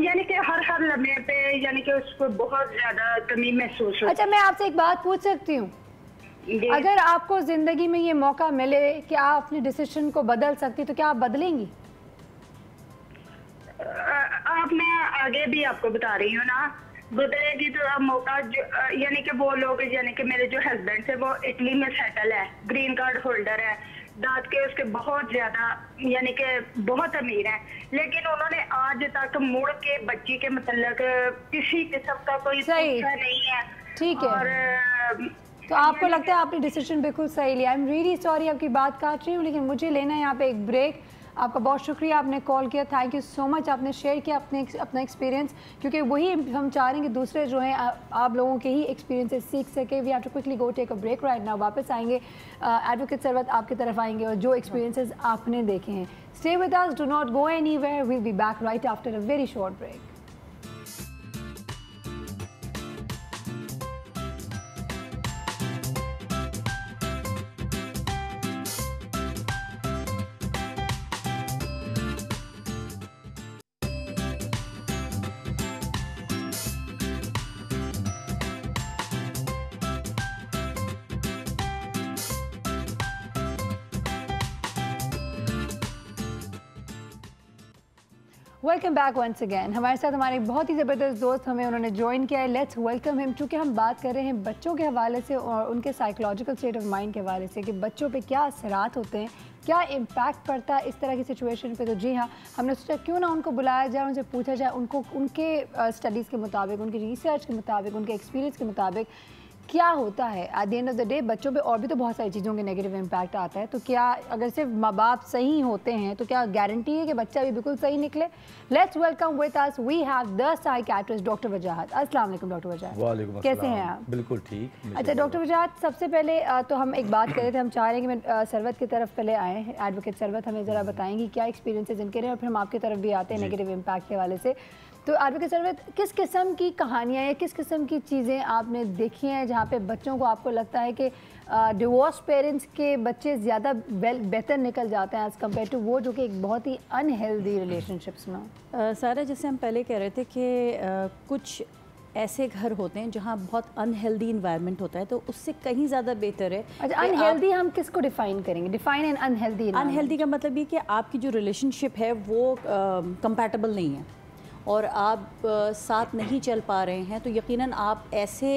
यानी कि हर लम्हे पे यानी कि उसको बहुत ज़्यादा कमी महसूस होती है। अच्छा, मैं आपसे एक बात पूछ सकती हूँ? अगर आपको ज़िंदगी में ये मौका मिले कि आप अपने डिसीजन को बदल सकती, तो क्या आप बदलेंगी? आप मैं आगे भी आपको बता रही हूँ ना, बदलेगी तो मौका यानी कि वो लोग यानी कि मेरे जो हस्बैंड है वो इटली में सेटल है, ग्रीन कार्ड होल्डर है, दांत के उसके बहुत ज्यादा यानी कि बहुत अमीर है, लेकिन उन्होंने आज तक मुड़ के बच्ची के मतलब किसी किस्म का कोई पूछा नहीं है। ठीक है। और तो आपको लगता है आपने डिसीजन बिल्कुल सही लिया। आई एम रियली सॉरी आपकी बात काट रही हूँ, लेकिन मुझे लेना है यहाँ पे एक ब्रेक। आपका बहुत शुक्रिया, आपने कॉल किया, थैंक यू सो मच, आपने शेयर किया अपना एक्सपीरियंस, क्योंकि वही हम चाह रहे हैं कि दूसरे जो हैं आप लोगों के ही एक्सपीरियंसेस सीख सके। We have to quickly go take a break right now. वापस आएंगे, एडवोकेट सरवत आपकी तरफ आएंगे और जो एक्सपीरियंसेस आपने देखे हैं। Stay with us, do not go anywhere, we will be back right after a very short break. Welcome back once again. हमारे साथ हमारे बहुत ही ज़बरदस्त दोस्त हमें उन्होंने ज्वाइन किया है। Let's welcome him. चूँकि हम बात कर रहे हैं बच्चों के हवाले से और उनके साइकोलॉजिकल स्टेट ऑफ माइंड के हवाले से कि बच्चों पे क्या असरात होते हैं, क्या इम्पैक्ट पड़ता है इस तरह की सिचुएशन पे, तो जी हाँ, हमने सोचा क्यों ना उनको बुलाया जाए, उनसे पूछा जाए उनको उनके स्टडीज़ के मुताबिक, उनकी रिसर्च के मुताबिक, उनके एक्सपीरियंस के मुताबिक क्या होता है। At the end of the day बच्चों पे और भी तो बहुत सारी चीज़ों के नेगेटिव इम्पैक्ट आता है, तो क्या अगर सिर्फ माँ बाप सही होते हैं तो क्या गारंटी है कि बच्चा भी बिल्कुल सही निकले? Let's welcome with us we have the psychiatrist doctor Wajahat. अस्सलाम वालेकुम डॉक्टर वजाहत। वालेकुम कैसे अस्सलाम। हैं आप? बिल्कुल ठीक। अच्छा डॉक्टर वजाहत, सबसे पहले तो हम एक बात कर रहे थे, हम चाह रहे हैं कि मैं सरवत की तरफ पहले आए हैं। एडवोकेट सरवत हमें ज़रा बताएंगी क्या एक्सपीरियंसेस इनके रहे और फिर हम आपकी तरफ भी आते हैं नेगेटिव इम्पैक्ट के हवाले से। तो एडवोकेट सरवत, किस किस्म की कहानियाँ या किस किस्म की चीज़ें आपने देखी हैं जहाँ पे बच्चों को आपको लगता है कि डिवोर्स पेरेंट्स के बच्चे ज़्यादा बेहतर निकल जाते हैं एज़ कम्पेयर टू वो जो कि एक बहुत ही अनहेल्दी रिलेशनशिप्स में? सारा, जैसे हम पहले कह रहे थे कि कुछ ऐसे घर होते हैं जहाँ बहुत अनहेल्दी इन्वायरमेंट होता है, तो उससे कहीं ज़्यादा बेहतर है। अच्छा, अनहेल्दी हम किसको डिफाइन करेंगे? Define N unhealthy. अनहेल्दी का मतलब ये कि आपकी जो रिलेशनशिप है वो कंपैटिबल नहीं है और आप साथ नहीं चल पा रहे हैं, तो यकीनन आप ऐसे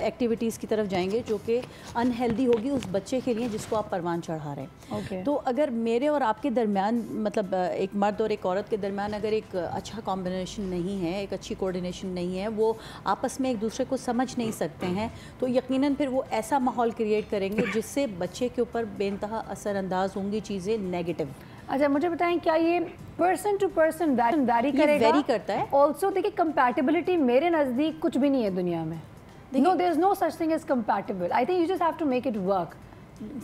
एक्टिविटीज़ की तरफ जाएंगे जो कि अनहेल्दी होगी उस बच्चे के लिए जिसको आप परवान चढ़ा रहे हैं। तो अगर मेरे और आपके दरमियान, मतलब एक मर्द और एक औरत के दरमियान अगर एक अच्छा कॉम्बिनेशन नहीं है, एक अच्छी कोऑर्डिनेशन नहीं है, वो आपस में एक दूसरे को समझ नहीं सकते हैं, तो यकीनन फिर वो ऐसा माहौल क्रिएट करेंगे जिससे बच्चे के ऊपर बेइंतहा असरअंदाज होंगी चीज़ें नेगेटिव। अच्छा, मुझे बताएं क्या ये पर्सन टू पर्सन वैरी करेगा? वेरी करता है। ऑल्सो देखिए, कंपैटिबिलिटी मेरे नज़दीक कुछ भी नहीं है दुनिया में। No, there is no such thing as compatible. I think you just have to make it work.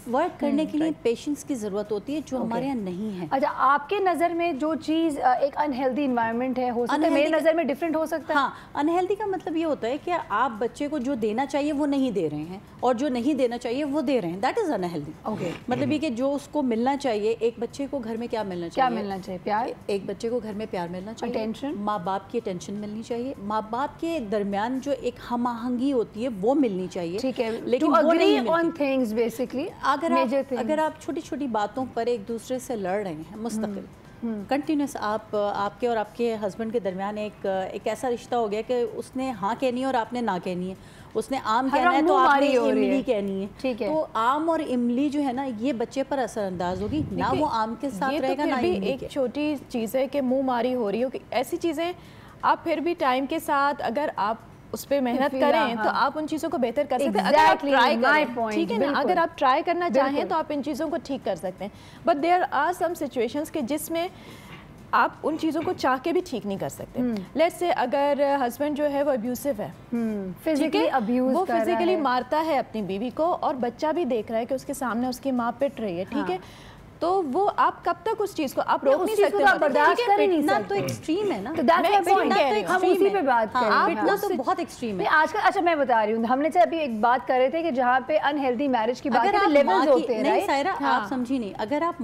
Work करने के लिए पेशेंस की ज़रूरत होती है, जो हमारे यहाँ नहीं है। अच्छा, आपके नज़र में जो चीज़ एक अनहेल्दी इन्वायरमेंट है, हो सकता है मेरे नज़र में डिफरेंट हो सकता है। हाँ, अनहेल्दी का मतलब ये होता है कि आप बच्चे को जो देना चाहिए वो नहीं दे रहे हैं, और जो नहीं देना चाहिए वो दे रहे हैं, दैट इज़ अनहेल्दी। ओके, मतलब ये कि जो उसको मिलना चाहिए, एक बच्चे को घर में क्या मिलना चाहिए? क्या मिलना चाहिए? प्यार। एक बच्चे को घर में प्यार मिलना चाहिए, अटेंशन, माँ बाप की अटेंशन मिलनी चाहिए, माँ बाप के दरमियान जो एक हम-आहंगी होती है वो मिलनी चाहिए। ठीक है, लेकिन वो नहीं मिलती। ऑन थिंग्स बेसिकली, अगर आप छोटी छोटी बातों पर एक दूसरे से लड़ रहे हैं मुस्तकिल, कंटिन्यूस, आपके और आपके हस्बैंड के दरमियान एक ऐसा रिश्ता हो गया कि उसने हाँ कहनी है और आपने ना कहनी है, उसने आम कहना है तो आपने इमली कहनी है। ठीक है, तो आम और इमली जो है ना, ये बच्चे पर असरअंदाज होगी ना, वो आम के साथ रहेगा ना इमली के। एक छोटी चीज़ है कि मुँह मारी हो रही हो, कि ऐसी चीज़ें आप फिर भी टाइम के साथ अगर आप उस पर मेहनत करें तो आप उन चीज़ों को बेहतर कर सकते हैं। अगर आप ट्राई करें, ठीक है ना, अगर आप ट्राई करना चाहें तो आप इन चीज़ों को ठीक कर सकते हैं। But there are some situations के जिसमें आप उन चीज़ों को चाह के भी ठीक नहीं कर सकते। लेट्स से अगर हस्बैंड जो है वो अब्यूसिव है, फिजिकली अब्यूज, वो फिजिकली मारता है अपनी बीवी को, और बच्चा भी देख रहा है कि उसके सामने उसकी माँ पिट रही है, ठीक है, तो वो आप कब तक उस चीज को आप रोक नहीं सकते, आप बर्दाश्त कर नहीं सकते। तो एक्सट्रीम है ना, तो दैट्स माय पॉइंट, हम उसी पे बात कर रहे हैं। पिटना तो बहुत एक्सट्रीम है आजकल। अच्छा, मैं बता रही हूँ, हमने से अभी एक बात कर रहे थे कि जहाँ पे अनहेल्दी मैरिज की बात है, लेवल्स होते हैं। नहीं सायरा, आप समझी नहीं। अगर आप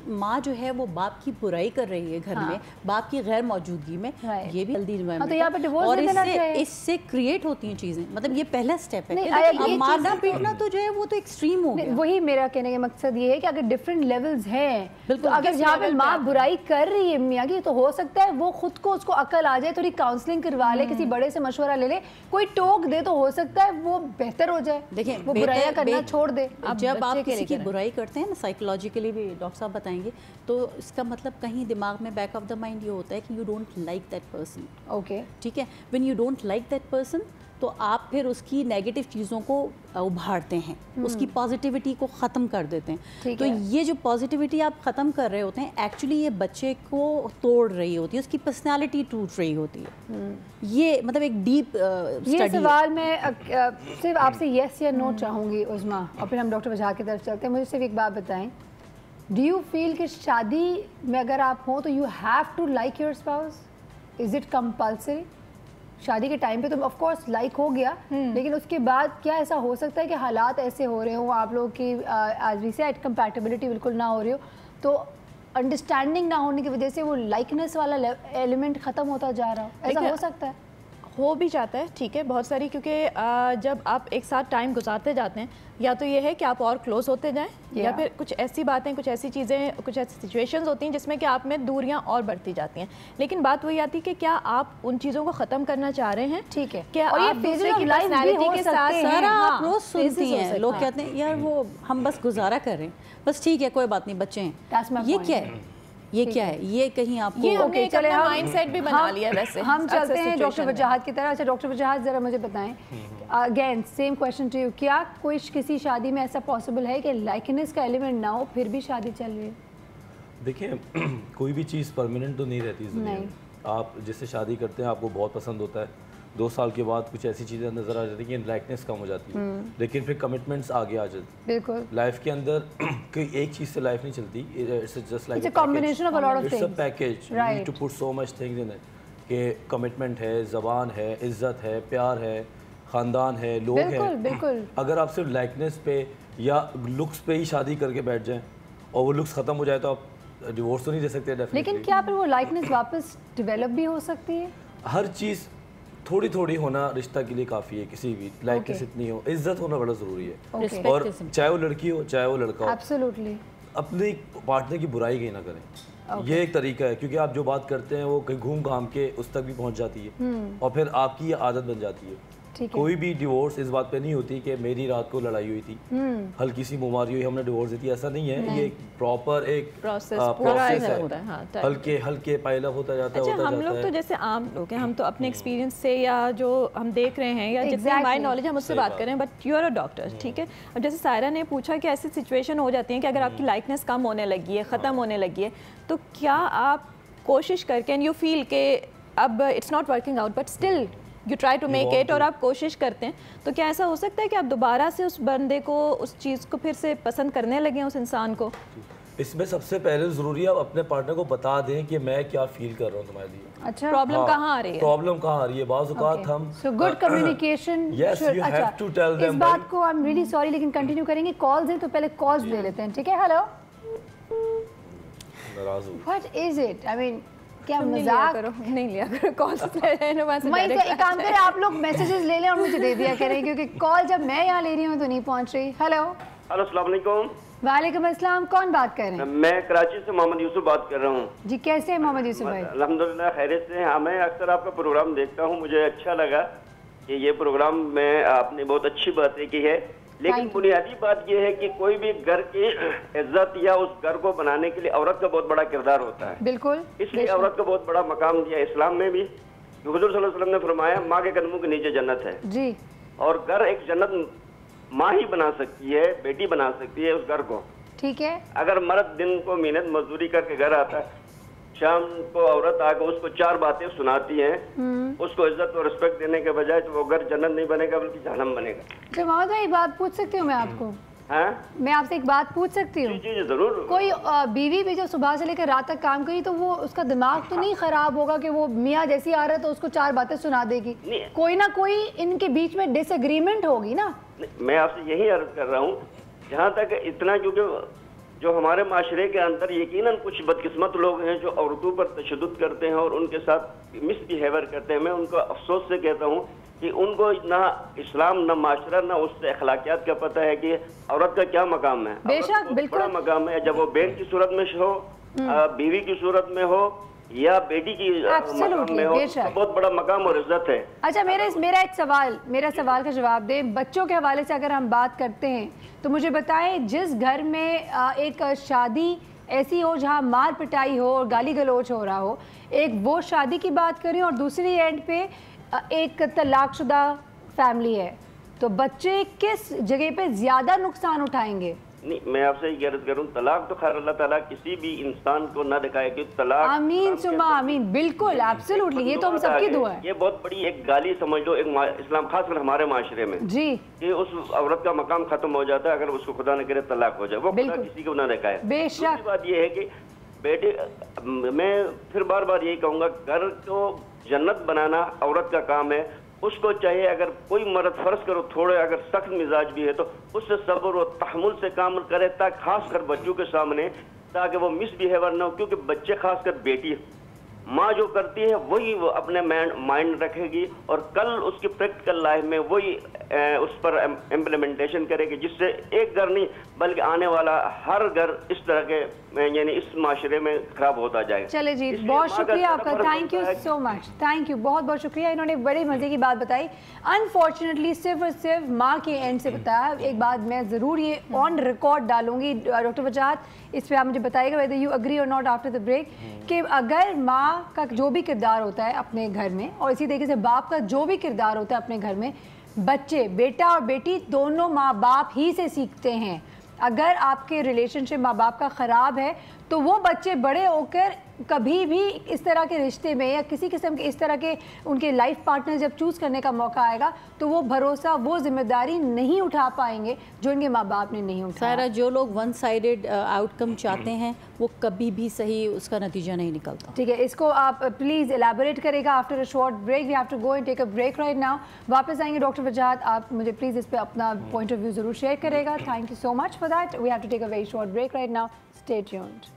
माँ जो है वो बाप की बुराई कर रही है घर में, बाप की गैर मौजूदगी में, ये भी हेल्दी एनवायरनमेंट, तो यहाँ पे डिवोर्स देना चाहिए। इससे क्रिएट होती हैं चीजें, मतलब ये पहला स्टेप है। मारना पीटना तो जो है वो तो एक्सट्रीम हो गया। वही मेरा कहने का मकसद ये है कि अगर डिफरेंट लेवल्स हैं, तो अगर जहाँ पे माँ बुराई कर रही है मियाँ की, तो हो सकता है वो खुद को, उसको अकल आ जाए, थोड़ी काउंसलिंग करवा ले, किसी बड़े से मशवरा ले ले, कोई टोक दे, तो हो सकता है वो बेहतर हो जाए। देखिए, वो बुराइयां करना छोड़ दे। जब आप किसी की बुराई करते हैं ना, साइकोलॉजिकली भी डॉक्टर साहब बताएंगे, तो इसका मतलब कहीं दिमाग में बैक ऑफ द माइंड ये होता है कि you don't like that person. Okay, ठीक है, when you don't like that person, तो आप फिर उसकी नेगेटिव चीज़ों को उभारते हैं, उसकी पॉजिटिविटी को ख़त्म कर देते हैं। तो ये जो पॉजिटिविटी आप ख़त्म कर रहे होते हैं, एक्चुअली ये बच्चे को तोड़ रही होती है, उसकी पर्सनालिटी टूट रही होती है। ये मतलब एक डीप ये सवाल मैं सिर्फ आपसे येस या नो चाहूँगी उस्मा, और फिर हम डॉक्टर वजाहत की तरफ चलते हैं। मुझे सिर्फ एक बात बताएं, डू यू फील कि शादी में अगर आप हो तो you have to like your spouse? Is it compulsory? शादी के टाइम पे तो ऑफ कोर्स लाइक हो गया, लेकिन उसके बाद क्या ऐसा हो सकता है कि हालात ऐसे हो रहे हो, आप लोगों की एज वी सेड कंपैटिबिलिटी बिल्कुल ना हो रही हो, तो अंडरस्टैंडिंग ना होने की वजह से वो लाइकनेस वाला एलिमेंट ख़त्म होता जा रहा हो? ऐसा हो सकता है? हो भी जाता है, ठीक है, बहुत सारी, क्योंकि जब आप एक साथ टाइम गुजारते जाते हैं, या तो ये है कि आप और क्लोज होते जाएं, या फिर कुछ ऐसी बातें, कुछ ऐसी चीज़ें, कुछ ऐसी सिचुएशंस होती हैं जिसमें कि आप में दूरियां और बढ़ती जाती हैं। लेकिन बात वही आती है कि क्या आप उन चीज़ों को ख़त्म करना चाह रहे हैं? ठीक है, क्या और ये आप दूसरे की पर्सनैलिटी के साथ सारा आप रोज सुनती हैं, लोग कहते हैं यार वो हम बस गुजारा कर रहे हैं, बस ठीक है, कोई बात नहीं, बच्चे हैं। ये क्या है? ये क्या है? ये कहीं आपको हमने एक अपना माइंडसेट भी बना लिया है। वैसे हम चलते हैं डॉक्टर वजाहत की तरह। अच्छा डॉक्टर वजाहत, ज़रा मुझे बताएं, again same question to you, क्या कोई किसी शादी में ऐसा पॉसिबल है कि लाइकनेस का एलिमेंट ना हो फिर भी शादी चल रही है? देखिए, कोई भी चीज़ परमानेंट तो नहीं रहती ज़िंदगी। आप जिससे शादी करते हैं आपको बहुत पसंद होता है, 2 साल के बाद कुछ ऐसी चीज़ें नज़र आ जाती हैं कि लाइकनेस कम हो जाती है, लेकिन फिर कमिटमेंट्स आगे आ जाती है। बिल्कुल, लाइफ के अंदर कोई एक चीज़ से लाइफ नहीं चलती, it's just like a combination of a lot of things, it's a package, you need to put so much things in it, कि कमिटमेंट है, ज़बान है, इज़्ज़त है, प्यार है, ख़ानदान है, लोग हैं। बिल्कुल। अगर आप सिर्फ लाइकनेस पे या लुक्स पे ही शादी करके बैठ जाएं और वो लुक्स ख़त्म हो जाए तो आप डिवोर्स तो नहीं दे सकते डेफिनेटली। लेकिन क्या फिर वो लाइकनेस वापस डेवलप भी हो सकती है? हर चीज़ थोड़ी थोड़ी होना रिश्ता के लिए काफ़ी है, किसी भी लाइकनेस इतनी हो, इज्जत होना बड़ा ज़रूरी है। और चाहे वो लड़की हो चाहे वो लड़का हो, एब्सोल्युटली अपने पार्टनर की बुराई कहीं ना करें। ये एक तरीका है, क्योंकि आप जो बात करते हैं वो कहीं घूम घाम के उस तक भी पहुंच जाती है और फिर आपकी ये आदत बन जाती है। कोई भी डिवोर्स इस बात पे नहीं होती कि मेरी रात को लड़ाई हुई थी, हल्की सी बीमारी हुई, हमने डिवोर्स दी थी, ऐसा नहीं है। ये प्रॉपर एक प्रोसेस है, हल्के हल्के पाइल अप होता जाता है। अच्छा, हम लोग तो जैसे आम लोग हैं, हम तो अपने एक्सपीरियंस से या जो हम देख रहे हैं या जितनी हमारी नॉलेज हम उससे बात कर रहे हैं, but you are a doctor, ठीक है। अब जैसे सायरा ने पूछा कि ऐसी सिचुएशन हो जाती है कि अगर आपकी लाइकनेस कम होने लगी है, ख़त्म होने लगी है, तो क्या आप कोशिश करके एंड यू फील के अब it's not working out but still you try to make it और आप कोशिश करते हैं, तो क्या ऐसा हो सकता है कि आप दोबारा से उस बंदे को, उस चीज़ को फिर से पसंद करने लगे उस इंसान को? इसमें सबसे पहले ज़रूरी है आप अपने पार्टनर को बता दें कि मैं क्या फील कर रहा हूँ तुम्हारे लिए। अच्छा, प्रॉब्लम कहाँ आ रही है? प्रॉब्लम कहाँ आ रही है? बाज़ औक़ात हम good communication. Yes, you have to tell them. इस बात को आई एम रियली सॉरी, लेकिन कंटिन्यू करेंगे। कॉल्स हैं तो पहले कॉल्स ले लेते हैं, ठीक है? Hello, what is it? I mean क्या मजाक नहीं लिया करो कॉल्स ले लेने वाले। मैं एक काम करें, आप लोग मैसेजेस ले लें और मुझे दे दिया करें, क्योंकि कॉल जब मैं यहाँ ले रही हूँ तो नहीं पहुँच रही। हेलो, अस्सलाम वालेकुम। वालेकुम अस्सलाम, कौन बात कर रहे हैं? मैं कराची से मोहम्मद यूसुफ बात कर रहा हूँ। जी, कैसे हैं मोहम्मद यूसुफ भाई? अल्हम्दुलिल्लाह खैरियत से। हाँ, मैं अक्सर आपका प्रोग्राम देखता हूँ, मुझे अच्छा लगा कि ये प्रोग्राम में आपने बहुत अच्छी बातें की है, लेकिन बुनियादी बात यह है कि कोई भी घर की इज्जत या उस घर को बनाने के लिए औरत का बहुत बड़ा किरदार होता है। बिल्कुल, इसलिए औरत को बहुत बड़ा मकाम दिया इस्लाम में भी। हुजूर सल्लल्लाहु अलैहि वसल्लम ने फरमाया माँ के कदमों के नीचे जन्नत है जी, और घर एक जन्नत माँ ही बना सकती है, बेटी बना सकती है उस घर को। ठीक है। अगर मर्द दिन को मेहनत मजदूरी करके घर आता है, शाम को औरत आकर उसको 4 बातें सुनाती है, उसको इज्जत और रिस्पेक्ट देने के बजाय तो वो घर जन्नत नहीं बनेगा बल्कि जहन्नम बनेगा। तो मोहम्मद भाई, एक बात पूछ सकती हूँ मैं आपको? हाँ, मैं आपसे एक बात पूछ सकती हूँ? जी जी जरूर। कोई बीवी भी जब सुबह से लेकर रात तक काम करी तो वो उसका दिमाग तो नहीं खराब होगा कि वो मियाँ जैसी आ रहा है तो उसको 4 बातें सुना देगी? कोई ना कोई इनके बीच में डिसएग्रीमेंट होगी ना? मैं आपसे यही अर्ज कर रहा हूँ, जहाँ तक इतना, क्योंकि जो हमारे माशरे के अंदर यकीनन कुछ बदकिस्मत लोग हैं जो औरतों पर तशद्दुद करते हैं और उनके साथ मिसबिहेवियर करते हैं। मैं उनको अफसोस से कहता हूँ कि उनको ना इस्लाम, ना माशरा, ना उससे अखलाकियात का पता है कि औरत का क्या मकाम है। बेशक, बिल्कुल बड़ा मकाम है, जब वो बहन की सूरत में हो, बीवी की सूरत में हो या बेटी की मकाम में हो, तो बहुत बड़ा मकाम और इज्जत है। अच्छा, मेरा सवाल का जवाब दे। बच्चों के हवाले से अगर हम बात करते हैं तो मुझे बताएं, जिस घर में एक शादी ऐसी हो जहां मार पिटाई हो और गाली गलौज हो रहा हो, एक वो शादी की बात करें और दूसरी एंड पे एक तलाकशुदा फैमिली है, तो बच्चे किस जगह पे ज्यादा नुकसान उठाएंगे? नहीं, मैं आपसे ये अर्ज करूं, तलाक तो खैर अल्लाह ताला किसी भी इंसान को ना दिखाए कि तलाक। आमीन सुमा आमीन, बिल्कुल, एब्सोल्युटली, ये तो हम सबकी दुआ है। ये बहुत बड़ी एक गाली समझ लो एक इस्लाम, खासकर हमारे माशरे में जी, कि उस औरत का मकाम खत्म हो जाता है अगर उसको खुदा न करे तलाक हो जाए, वो खुदा किसी को ना दिखाए। बेशक। बात ये है कि बेटे, मैं फिर बार बार यही कहूँगा, घर को जन्नत बनाना औरत का काम है। उसको चाहिए, अगर कोई मर्द फर्ज करो थोड़े अगर सख्त मिजाज भी है तो उससे सब्र और तहम्मुल से काम करे, ताकि खासकर बच्चों के सामने, ताकि वो मिसबिहेवियर ना हो। क्योंकि बच्चे, खासकर बेटी, माँ जो करती है वही वो अपने माइंड रखेगी और कल उसकी प्रैक्टिकल लाइफ में वही उस पर इम्प्लीमेंटेशन करेगी, जिससे एक घर नहीं बल्कि आने वाला हर घर इस तरह के यानी इस माशरे में खराब होता जाएगा। चले जी, बहुत शुक्रिया आपका, thank you so much, thank you, बहुत बहुत शुक्रिया। इन्होंने बड़े मज़े की बात बताई। अनफॉर्चुनेटली सिर्फ और सिर्फ माँ के एंड से बताया। एक बात मैं ज़रूर ये ऑन रिकॉर्ड डालूंगी, डॉक्टर वजाहत, इस पर आप मुझे बताइएगा वेदर यू अग्री और नॉट आफ्टर द ब्रेक, कि अगर माँ का जो भी किरदार होता है अपने घर में और इसी तरीके से बाप का जो भी किरदार होता है अपने घर में, बच्चे, बेटा और बेटी दोनों माँ बाप ही से सीखते हैं। अगर आपके रिलेशनशिप माँ बाप का ख़राब है तो वो बच्चे बड़े होकर कभी भी इस तरह के रिश्ते में या किसी किस्म के इस तरह के उनके लाइफ पार्टनर जब चूज़ करने का मौका आएगा तो वो भरोसा, वो जिम्मेदारी नहीं उठा पाएंगे जो इनके माँ बाप ने नहीं उठाया। सारा जो लोग वन साइडेड आउटकम चाहते हैं वो कभी भी सही उसका नतीजा नहीं निकलता। ठीक है, इसको आप प्लीज़ एलैबोरेट करेगा after a short break. We have to go and take a break right now. वापस आएंगे डॉक्टर वजाहत, आप मुझे प्लीज़ इस पर अपना पॉइंट ऑफ व्यू ज़रूर शेयर करेगा। Thank you so much for that. We have to take a very short break right now, stay tuned.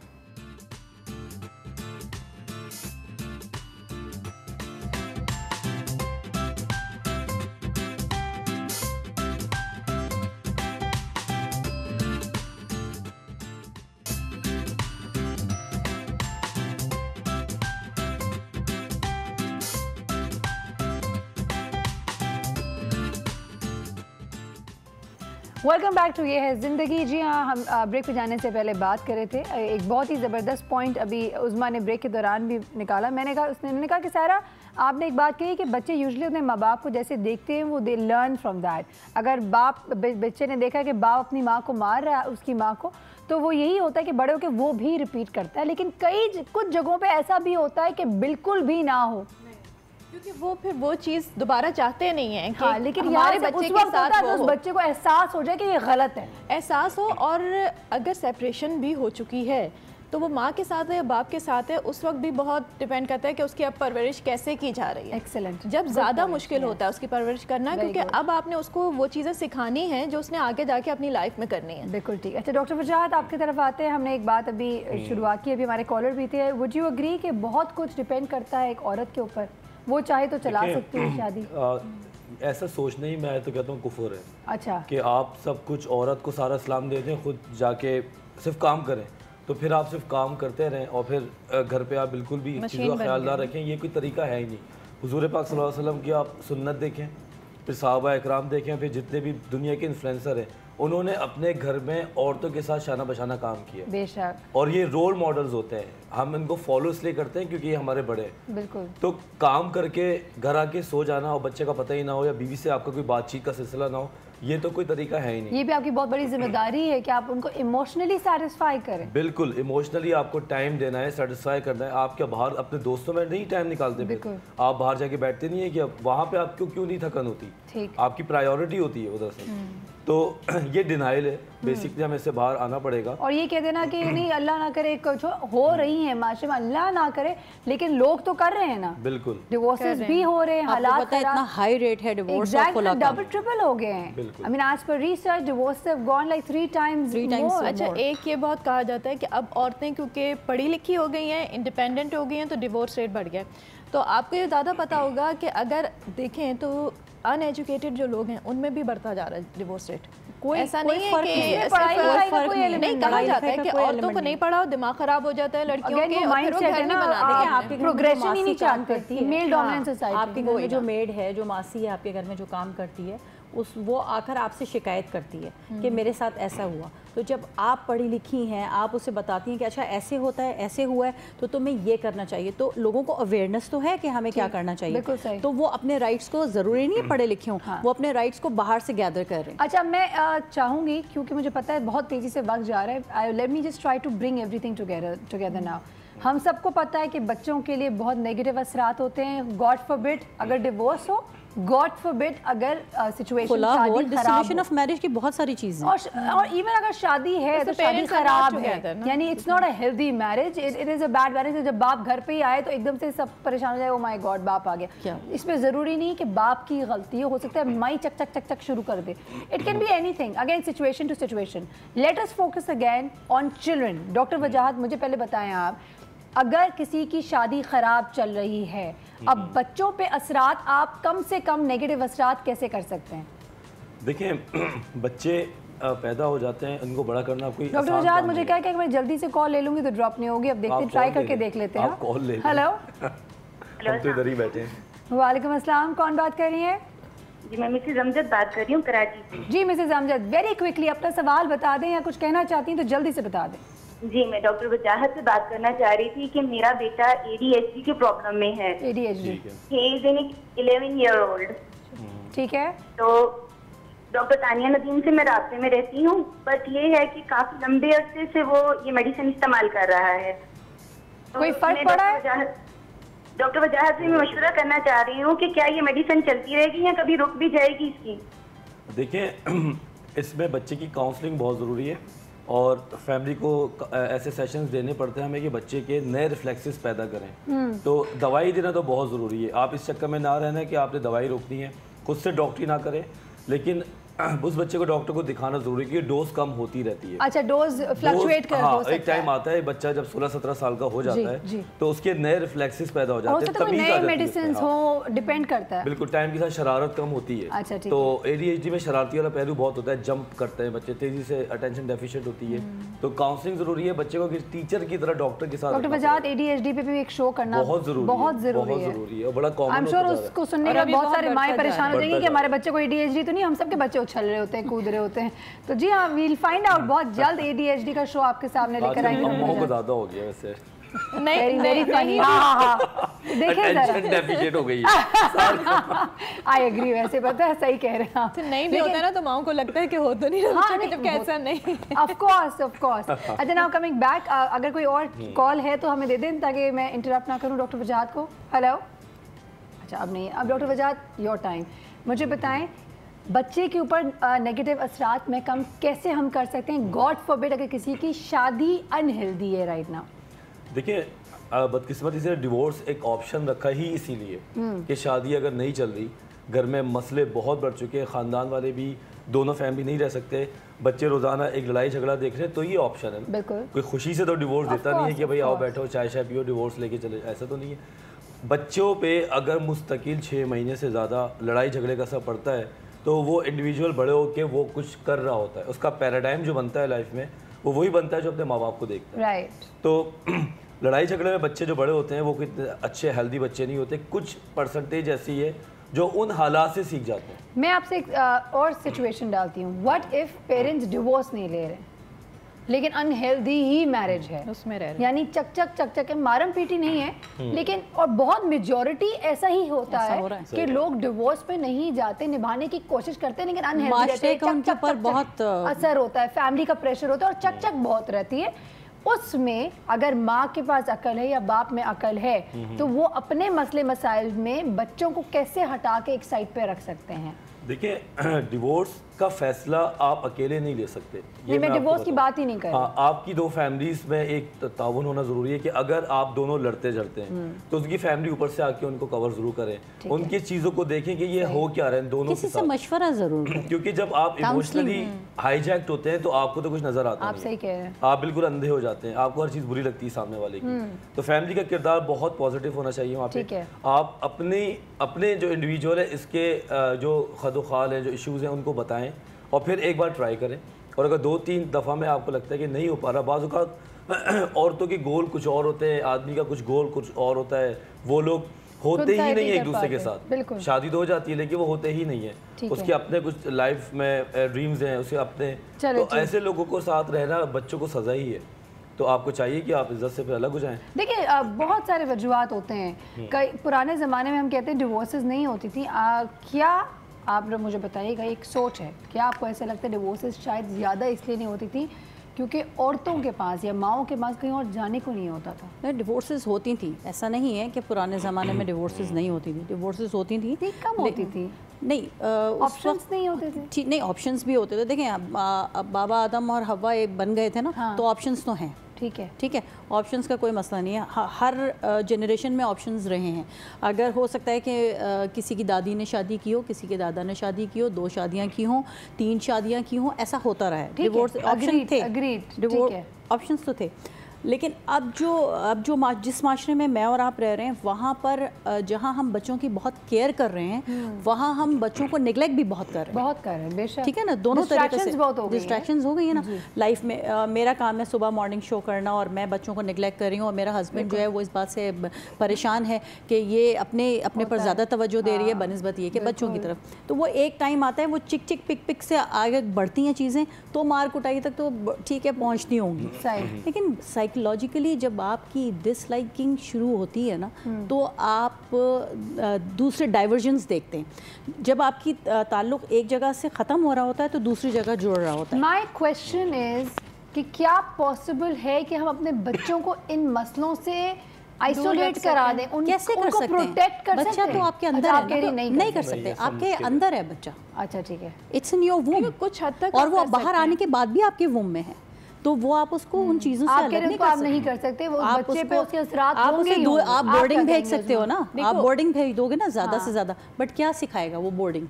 Welcome back to ये है ज़िंदगी। जी हाँ, हम ब्रेक पे जाने से पहले बात कर रहे थे, एक बहुत ही ज़बरदस्त पॉइंट अभी उज़मा ने ब्रेक के दौरान भी निकाला। उन्होंने कहा कि सारा, आपने एक बात कही कि बच्चे यूजुअली अपने माँ बाप को जैसे देखते हैं वो दे लर्न फ्रॉम दैट। अगर बच्चे ने देखा कि बाप अपनी माँ को मार रहा है, उसकी माँ को, तो वो यही होता है कि बड़े होकर वो भी रिपीट करता है। लेकिन कुछ जगहों पर ऐसा भी होता है कि बिल्कुल भी ना हो। क्योंकि वो फिर वो चीज़ दोबारा चाहते नहीं है कि हाँ, लेकिन हमारे बच्चे के साथ उस बच्चे को एहसास हो जाए कि ये गलत है, एहसास हो। और अगर सेपरेशन भी हो चुकी है तो वो माँ के साथ है या बाप के साथ है, उस वक्त भी बहुत डिपेंड करता है कि उसकी अब परवरिश कैसे की जा रही है। एक्सेलेंट। जब ज़्यादा मुश्किल होता है उसकी परवरिश करना, क्योंकि अब आपने उसको वो चीज़ें सिखानी हैं जो उसने आगे जाके अपनी लाइफ में करनी है। बिल्कुल ठीक। अच्छा डॉक्टर वजाहत, आपकी तरफ आते हैं। हमने एक बात अभी शुरुआत की, अभी हमारे कॉलर भी थे। वुड यू एग्री कि बहुत कुछ डिपेंड करता है एक औरत के ऊपर, वो चाहे तो चला सकती है शादी? ऐसा सोचना ही मैं तो कहता हूँ कुफर है। अच्छा, कि आप सब कुछ औरत को सारा इस्लाम देते हैं, खुद जाके सिर्फ काम करें, तो फिर आप सिर्फ काम करते रहें और फिर घर पे आप बिल्कुल भी चीज़ों का ख्याल ना रखें, ये कोई तरीका है ही नहीं। हुजूर पाक सल्लल्लाहु अलैहि वसल्लम की आप सुन्नत देखें, फिर सहाबा इकराम देखें, फिर जितने भी दुनिया के इन्फ्लुएंसर हैं उन्होंने अपने घर में औरतों के साथ शाना बशाना काम किया। बेशक। और ये रोल मॉडल्स होते हैं, हम इनको फॉलो इसलिए करते हैं क्योंकि ये हमारे बड़े हैं। बिल्कुल। तो काम करके घर आके सो जाना और बच्चे का पता ही ना हो या बीवी से आपका कोई बातचीत का सिलसिला ना हो, ये तो कोई तरीका है ही नहीं। ये भी आपकी बहुत बड़ी जिम्मेदारी है कि आप उनको इमोशनली सेटिस्फाई करें। बिल्कुल, इमोशनली आपको टाइम देना है, सेटिस्फाई करना है। आप क्या बाहर अपने दोस्तों में नहीं टाइम निकालते? बिल्कुल। आप बाहर जाके बैठते नहीं है कि वहाँ पे आपको क्यों नहीं थकन होती? ठीक। आपकी प्रायोरिटी होती है उधर से। तो ये डिनाइल है, बेसिकली हमें इससे बाहर आना पड़ेगा। और ये कह देना कि नहीं अल्लाह ना करे, कुछ हो रही है माशाल्लाह, अल्लाह ना करे, लेकिन लोग तो कर रहे हैं ना। बिल्कुल, डिवोर्सेस भी हो रहे हैं, हालात पता है इतना हाई रेट है डिवोर्स का, डबल ट्रिपल हो गए हैं। I mean as per research divorce have gone like 3 times. अच्छा, एक ये बहुत कहा जाता है कि अब औरतें क्योंकि पढ़ी लिखी हो गई हैं, इंडिपेंडेंट हो गई हैं, तो डिवोर्स रेट बढ़ गया। तो आपको ये ज़्यादा पता होगा कि अगर देखें तो अनएजुकेटेड जो लोग हैं उनमें भी बढ़ता जा रहा है डिवोर्स रेट। कोई ऐसा नहीं है कि पढ़ाई नहीं कहा जाता है कि औरतों को नहीं पढ़ाओ दिमाग खराब हो जाता है लड़कियों के, और फिर वो घर नहीं बनाते। आपके प्रोग्रेशन ही नहीं चाहती, मेल डोमिनेंट सोसाइटी। आपके घर में जो मेड है, जो मासी है आपके घर में जो काम करती है, वो आकर आपसे शिकायत करती है कि मेरे साथ ऐसा हुआ। तो जब आप पढ़ी लिखी हैं, आप उसे बताती हैं कि अच्छा ऐसे होता है, ऐसे हुआ है, तो तुम्हें ये करना चाहिए। तो लोगों को अवेयरनेस तो है कि हमें क्या करना चाहिए। तो वो अपने राइट्स को, ज़रूरी नहीं है पढ़े लिखे हों, वो अपने राइट्स को बाहर से गैदर कर रहे हैं। अच्छा, मैं चाहूँगी, क्योंकि मुझे पता है बहुत तेज़ी से वक्त जा रहा है, let me just try to bring everything together now. हम सबको पता है कि बच्चों के लिए बहुत नेगेटिव असरात होते हैं। गॉड फॉरबिड अगर डिवोर्स हो, गॉड फॉरबिड अगर सिचुएशन डिसोल्यूशन ऑफ मैरिज की बहुत सारी चीजें, और इवन अगर शादी है तो शादी खराब है, यानी it's not a healthy marriage, it is a bad marriage. जब बाप घर पे ही आए तो एकदम से सब परेशान हो जाए, ओ माय गॉड बाप आ गया। इसमें जरूरी नहीं कि बाप की गलती हो सकता है माई चक चक चक चक शुरू कर दे। It can be anything, again situation to situation. Let us focus again on children. Doctor Wajahat, मुझे पहले बताएं आप, अगर किसी की शादी खराब चल रही है, अब बच्चों पे असरात आप कम से कम नेगेटिव असरात कैसे कर सकते हैं? देखिए बच्चे पैदा हो जाते हैं, उनको बड़ा करना कोई डॉक्टर वजाहत, मुझे क्या कि मैं जल्दी से कॉल ले लूंगी तो ड्रॉप नहीं होगी। अब देखते हैं, ट्राई करके देख लेते हैं। कॉल ले। हेलो, हम तो इधर ही बैठे हैं। वालेकुम अस्सलाम, कौन बात कर रही है? जी मैं मिसेज अमजद बात कर रही हूँ कराची से। जी मिसेज अमजद, वेरी क्विकली अपना सवाल बता दें या कुछ कहना चाहती हैं तो जल्दी से बता दें। जी मैं डॉक्टर वजाहत से बात करना चाह रही थी कि मेरा बेटा ADHD के प्रॉब्लम में है। ADHD, he is in 11 year old. ठीक है। तो डॉक्टर तानिया नदीम से मैं रास्ते में रहती हूँ, बट ये है कि काफी लंबे अरसे से वो ये मेडिसिन इस्तेमाल कर रहा है। तो कोई फर्क पड़ा है? डॉक्टर वजाहत से मैं मशवरा करना चाह रही हूँ कि क्या ये मेडिसिन चलती रहेगी या कभी रुक भी जाएगी इसकी? देखिए इसमें बच्चे की काउंसलिंग बहुत ज़रूरी है और फैमिली को ऐसे सेशंस देने पड़ते हैं हमें कि बच्चे के नए रिफ्लेक्सेस पैदा करें। तो दवाई देना तो बहुत ज़रूरी है। आप इस चक्कर में ना रहना कि आपने दवाई रोकनी है, खुद से डॉक्टरी ना करें, लेकिन उस बच्चे को डॉक्टर को दिखाना जरूरी है कि डोज कम होती रहती है। अच्छा, डोज फ्लक्चुएट कर हो सकता है। एक टाइम आता है बच्चा जब 16-17 साल का हो जाता है तो उसके नए रिफ्लेक्सेस पैदा हो जाते हैं, तमीज़ आ जाती है। हो डिपेंड करता है, बिल्कुल टाइम के साथ शरारत कम होती है। अच्छा, तो ADHD में शरारती वाला पहलू बहुत होता है, जंप करते हैं बच्चे, तेजी से अटेंशन डेफिशिएंट होती है। तो काउंसलिंग जरूरी है, बच्चे को टीचर की तरह डॉक्टर के साथ। डॉक्टर वजाहत, ADHD पे भी एक शो करना बहुत जरूरी है और बड़ा कॉमन है। आई एम श्योर उसको सुनने के बाद बहुत सारे माएँ परेशान हो जाएंगी कि हमारे बच्चे को ADHD तो नहीं, हम सबके बच्चे उछल रहे होते हैं, कूद रहे होते हैं। तो जी हाँ, वील फाइंड आउट, बहुत जल्द ADHD का शो आपके सामने लेकर आएंगे। अम्माओं को ज़्यादा हो गया वैसे। नहीं, वेरी फनी। हाँ, देखिए जरा डेफिशिएंट हो गई है। आई एग्री, वैसे पता है सही कह रहे हैं आप। नहीं भी होता है ना तो माओ को लगता है कि हो तो नहीं रहा, हाँ, जब कैसा नहीं। Of course. अच्छा, नाउ कमिंग बैक, अगर कोई और कॉल है तो हमें दे दें ताकि मैं इंटरप्ट ना करूं डॉक्टर वजाहत को। हेलो, अच्छा अब नहीं, अब डॉक्टर वजाहत योर टाइम, मुझे बताएं बच्चे के ऊपर नेगेटिव असरात में कम कैसे हम कर सकते हैं, गॉड फॉरबिड अगर किसी की शादी अनहेल्दी है राइट नाउ। देखिए बदकिस्मती से डिवोर्स एक ऑप्शन रखा ही इसीलिए कि शादी अगर नहीं चल रही, घर में मसले बहुत बढ़ चुके हैं, ख़ानदान वाले भी, दोनों फैमिली नहीं रह सकते, बच्चे रोज़ाना एक लड़ाई झगड़ा देख रहे हैं, तो ये ऑप्शन है। बिल्कुल, कोई खुशी से तो डिवोर्स देता नहीं है कि भाई आओ बैठो चाय शाय पियो डिवोर्स लेके चले, ऐसा तो नहीं है। बच्चों पे अगर मुस्तकिल 6 महीने से ज़्यादा लड़ाई झगड़े का असर पड़ता है तो वो इंडिविजुअल बड़े होकर वो कुछ कर रहा होता है, उसका पैराडाइम जो बनता है लाइफ में वो वही बनता है जो अपने माँ बाप को देखता है। राइट। तो लड़ाई झगड़े में बच्चे जो बड़े होते हैं वो कितने अच्छे हेल्दी बच्चे नहीं होते, कुछ परसेंटेज ऐसी है जो उन हालात से सीख जाते हैं। मैं आपसे एक और सिचुएशन डालती हूँ, व्हाट इफ पेरेंट्स डिवोर्स नहीं ले रहे लेकिन अनहेल्दी ही मैरिज है, उसमें रह रहे, यानी चक मारम पीटी नहीं है लेकिन, और बहुत मेजॉरिटी ऐसा ही होता है कि लोग डिवोर्स पे नहीं जाते, निभाने की कोशिश करते हैं लेकिन अनहेल्दी पर बहुत असर होता है, फैमिली का प्रेशर होता है और चक बहुत रहती है। उसमें अगर माँ के पास अकल है या बाप में अकल है तो वो अपने मसले मसाइल में बच्चों को कैसे हटा के एक साइड पे रख सकते हैं। देखिए डिवोर्स का फैसला आप अकेले नहीं ले सकते, ये मैं डिवोर्स की बात ही नहीं कर रही। हाँ, आपकी दो फैमिलीज में एक ताउन होना जरूरी है कि अगर आप दोनों लड़ते झड़ते हैं तो उसकी फैमिली ऊपर से आके उनको कवर जरूर करें, उनकी चीजों को देखें कि ये हो क्या रहे हैं दोनों किसी से मशवरा जरूर करें, क्योंकि जब आप इमोशनली हाईजैक्ट होते हैं तो आपको तो कुछ नजर आता है, आप सही कह रहे हैं, आप बिल्कुल अंधे हो जाते हैं, आपको हर चीज बुरी लगती है सामने वाले की। तो फैमिली का किरदार बहुत पॉजिटिव होना चाहिए वहाँ पे। आप अपने जो इंडिविजुअल है इसके जो खदोखाल है, जो इश्यूज हैं उनको बताएं और फिर एक बार ट्राई करें, और अगर 2-3 दफ़ा में आपको लगता है कि नहीं हो पा रहा, बाज़ औक़ात औरतों के गोल कुछ और होते हैं, आदमी का कुछ गोल कुछ और होता है, वो लोग होते ही नहीं है एक दूसरे के साथ, शादी तो हो जाती है लेकिन वो होते ही नहीं है, उसके अपने कुछ लाइफ में ड्रीम्स हैं, उसके अपने, तो ऐसे लोगों को साथ रहना बच्चों को सज़ा ही है, तो आपको चाहिए कि आप इज्जत से फिर अलग हो जाएं। देखिए बहुत सारे वजूहात होते हैं, कई पुराने ज़माने में हम कहते हैं डिवोर्सेस नहीं होती थी, क्या आप लोग मुझे बताइएगा, एक सोच है, क्या आपको ऐसा लगता है डिवोर्सेस शायद ज़्यादा इसलिए नहीं होती थी क्योंकि औरतों के पास या माओं के पास कहीं और जाने को नहीं होता था? नहीं, डिवोर्सेस होती थी, ऐसा नहीं है कि पुराने ज़माने में डिवोर्सेस नहीं होती थी, डिवोर्सेस होती थी, कम होती थी, नहीं ऑप्शंस नहीं होते थे, नहीं ऑप्शंस भी होते थे। देखें अब बाबा आदम और हवा एक बन गए थे ना, हाँ। तो ऑप्शंस तो हैं, ठीक है, ऑप्शंस का कोई मसला नहीं है, हर जनरेशन में ऑप्शंस रहे हैं। अगर हो सकता है कि किसी की दादी ने शादी की हो, किसी के दादा ने शादी की हो, 2 शादियां की हों, 3 शादियां की हों, ऐसा होता रहा है, डिवोर्स ऑप्शन थे, डिवोर्स ऑप्शंस तो थे, लेकिन अब जो जिस माशरे में मैं और आप रह रहे हैं वहाँ पर जहाँ हम बच्चों की बहुत केयर कर रहे हैं वहाँ हम बच्चों को निगलेक्ट भी बहुत कर रहे हैं, बेशक, ठीक है ना, दोनों तरीके से डिस्ट्रैक्शंस हो गई है ना लाइफ में। मेरा काम है सुबह मॉर्निंग शो करना और मैं बच्चों को निगलेक्ट कर रही हूँ, और मेरा हस्बैंड जो है वो इस बात से परेशान है कि ये अपने पर ज़्यादा तवज्जो दे रही है बनिस्बत ये कि बच्चों की तरफ। तो वो एक टाइम आता है वो चिक चिक पिक पिक से आगे बढ़ती हैं चीज़ें, तो मार कुटाई तक तो ठीक है पहुँचती होंगी, लेकिन साइकोलॉजिकली जब आपकी डिसलाइकिंग शुरू होती है ना तो आप दूसरे डाइवर्जन्स देखते हैं। जब आपकी ताल्लुक एक जगह से ख़त्म हो रहा होता है तो दूसरी जगह जुड़ रहा होता है। माय क्वेश्चन इज कि क्या पॉसिबल है कि हम अपने बच्चों को इन मसलों से आइसोलेट करा दें? कैसे कर सकते हैं? प्रोटेक्ट कर बच्चा तो आपके अंदर है, नहीं कर सकते, आपके अंदर है बच्चा। अच्छा ठीक है, इट्स इन योर वूम कुछ हद तक, और वो बाहर आने के बाद भी आपके वूम में है, तो वो आप उसको उन चीजों से अलग नहीं कर सकते, वो बच्चे पे उसके असरात होंगे। आप बोर्डिंग भेज सकते हो ना, आप बोर्डिंग भेज दोगे ना ज़्यादा से ज़्यादा, बट क्या सिखाएगा वो बोर्डिंग?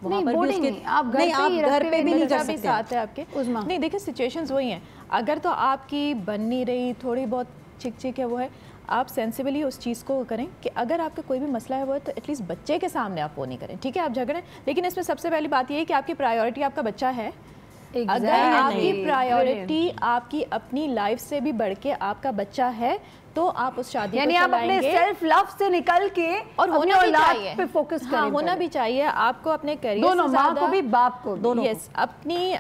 वहाँ पर भी उसके आप घर पे भी नहीं कर सकते आपके। नहीं देखिए सिचुएशंस वही हैं, अगर तो आपकी बन नहीं रही, थोड़ी बहुत चिक चिक है वो है, आप सेंसिबली उस चीज़ को करें कि अगर आपका कोई भी मसला है वो है तो एटलीस्ट बच्चे के सामने आप वो नहीं करें, ठीक है, आप झगड़ें, लेकिन इसमें सबसे पहली बात ये है कि आपकी प्रायोरिटी आपका बच्चा है। अगर आपकी प्रायोरिटी आपकी अपनी लाइफ से भी बढ़ के आपका बच्चा है तो आप उस शादी यानी आप अपने सेल्फ लव से निकल के और होना भी चाहिए पे फोकस करें, होना भी चाहिए आपको अपने करियर दोनों, माँ को भी बाप को दोनों। यस, अपनी